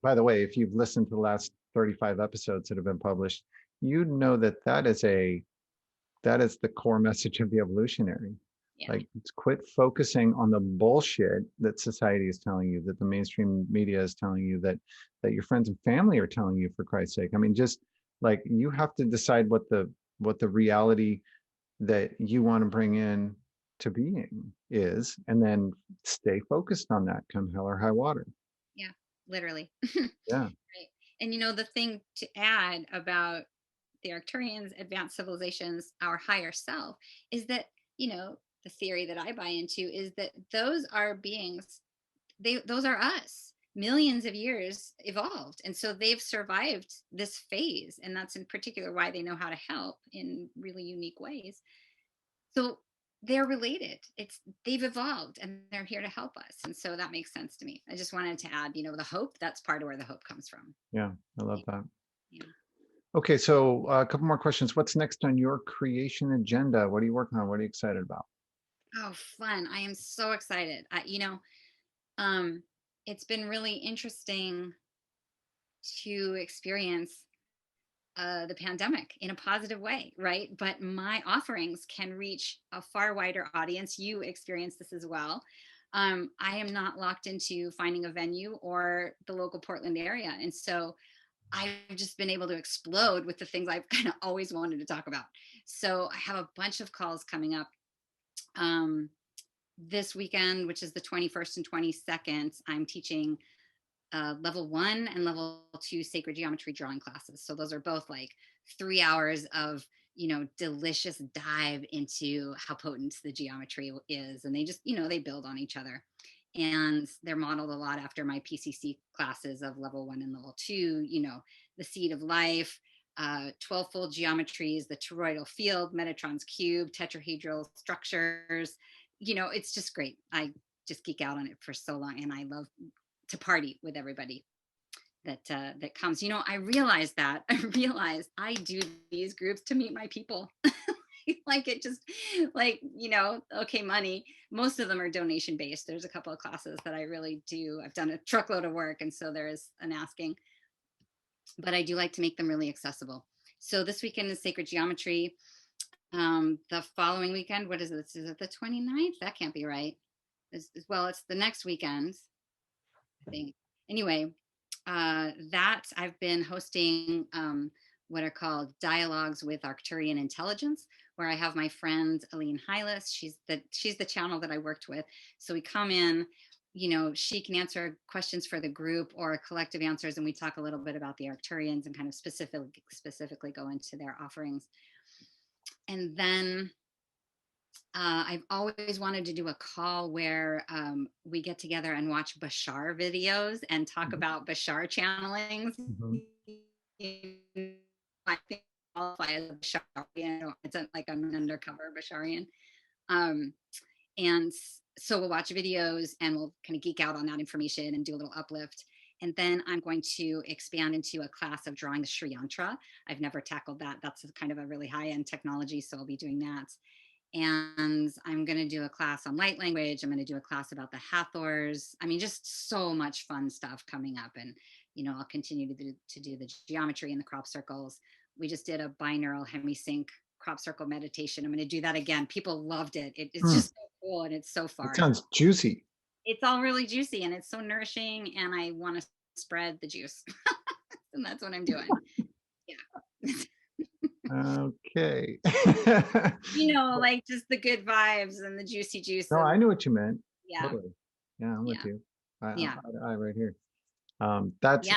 if you've listened to the last 35 episodes that have been published, you know that that is the core message of the evolutionary. Yeah. Like, quit focusing on the bullshit that society is telling you, that the mainstream media is telling you, that your friends and family are telling you, for Christ's sake. I mean, just like, you have to decide what the reality that you want to bring in to being is, and then stay focused on that, come hell or high water. Yeah. Literally. Yeah. Right. And the thing to add about the Arcturians, advanced civilizations, our higher self, is that, the theory that I buy into is that those are beings, those are us. millions of years evolved. And so they've survived this phase. And that's in particular why they know how to help in really unique ways. So they're related. They've evolved and they're here to help us. And so that makes sense to me. I just wanted to add, the hope, that's part of where the hope comes from. Yeah, I love that. Yeah. Okay, so a couple more questions. What's next on your creation agenda? What are you working on? What are you excited about? Oh, fun. I am so excited. Um, it's been really interesting to experience the pandemic in a positive way, right? But my offerings can reach a far wider audience. You experience this as well. I am not locked into finding a venue or the local Portland area. And so I've just been able to explode with the things I've kind of always wanted to talk about. So I have a bunch of calls coming up. This weekend, which is the 21st and 22nd, I'm teaching level 1 and level 2 sacred geometry drawing classes. So those are both like 3 hours of, delicious dive into how potent the geometry is. And they just, they build on each other. And they're modeled a lot after my PCC classes of level 1 and level 2, the seed of life, 12-fold geometries, the toroidal field, Metatron's cube, tetrahedral structures. It's just great. I just geek out on it for so long, and I love to party with everybody that comes. I realized I do these groups to meet my people. Like it just okay, money. Most of them are donation based. There's a couple of classes that I really do. I've done a truckload of work, and so there is an asking, but I do like to make them really accessible. So this weekend is sacred geometry. The following weekend, what is this? Is it the 29th? That can't be right. Well, it's the next weekend, I think. Anyway, that I've been hosting what are called dialogues with Arcturian intelligence, where I have my friend Aline Hylas. She's the channel that I worked with. So we come in, she can answer questions for the group or collective answers, and we talk a little bit about the Arcturians and kind of specifically go into their offerings. And then I've always wanted to do a call where we get together and watch Bashar videos and talk about Bashar channelings. I think I qualify as a Basharian. It's like I'm an undercover Basharian. And so we'll watch videos and we'll kind of geek out on that information and do a little uplift. And then I'm going to expand into a class of drawing the Sri Yantra. I've never tackled that. That's kind of a really high-end technology, so I'll be doing that. And I'm going to do a class on light language. I'm going to do a class about the Hathors. I mean, just so much fun stuff coming up. And, I'll continue to do the geometry and the crop circles. We just did a binaural hemisync crop circle meditation. I'm going to do that again. People loved it. It's just so cool, and it's so far. It sounds juicy. It's all really juicy, and it's so nourishing, and I want to spread the juice. And that's what I'm doing. Yeah. Okay. Like just the good vibes and the juicy juice. No, I knew what you meant. Yeah. Totally. Yeah, I'm with you. Yeah. I right here. That's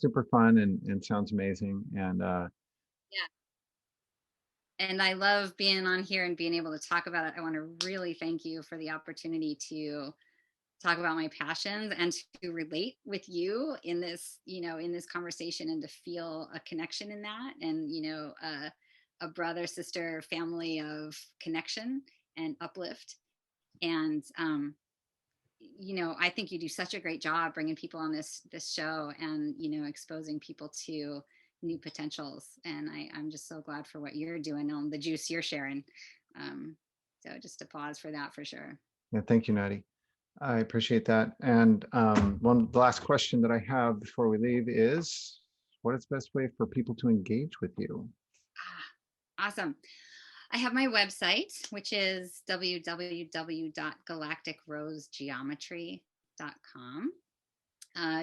super fun and sounds amazing. And yeah. And I love being on here and being able to talk about it. I want to really thank you for the opportunity to talk about my passions and to relate with you in this, in this conversation, and to feel a connection in that, and, a brother, sister, family of connection and uplift. And, I think you do such a great job bringing people on this show, and, exposing people to new potentials. And I'm just so glad for what you're doing on the juice you're sharing. So just a pause for that for sure. yeah, thank you, Nadi. I appreciate that. And the last question that I have before we leave is, what is the best way for people to engage with you? Awesome. I have my website, which is www.galacticrosegeometry.com.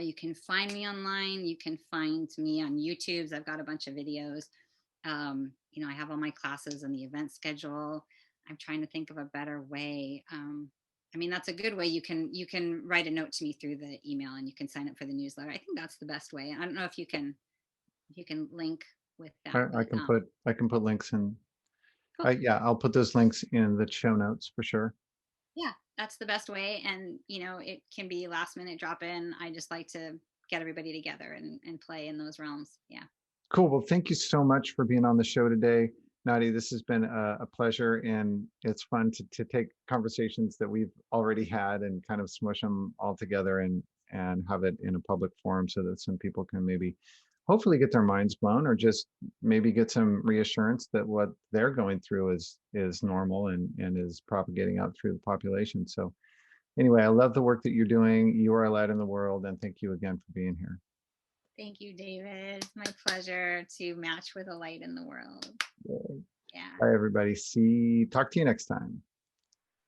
You can find me online. You can find me on YouTube. I've got a bunch of videos. I have all my classes and the event schedule. I'm trying to think of a better way. That's a good way. You can write a note to me through the email, and you can sign up for the newsletter. I think that's the best way. I don't know if you can link with that. I can put links in. Cool. Yeah, I'll put those links in the show notes for sure. Yeah. that's the best way. And, it can be last minute drop in. I just like to get everybody together and play in those realms. Yeah. Cool. Well, thank you so much for being on the show today, Nadi. This has been a pleasure, and it's fun to take conversations that we've already had and kind of smush them all together and have it in a public forum so that some people can maybe hopefully get their minds blown, or just maybe get some reassurance that what they're going through is normal and is propagating out through the population. So anyway, I love the work that you're doing. You are a light in the world, and thank you again for being here. Thank you, David. It's my pleasure to match with a light in the world. Yeah. Bye, everybody. Talk to you next time.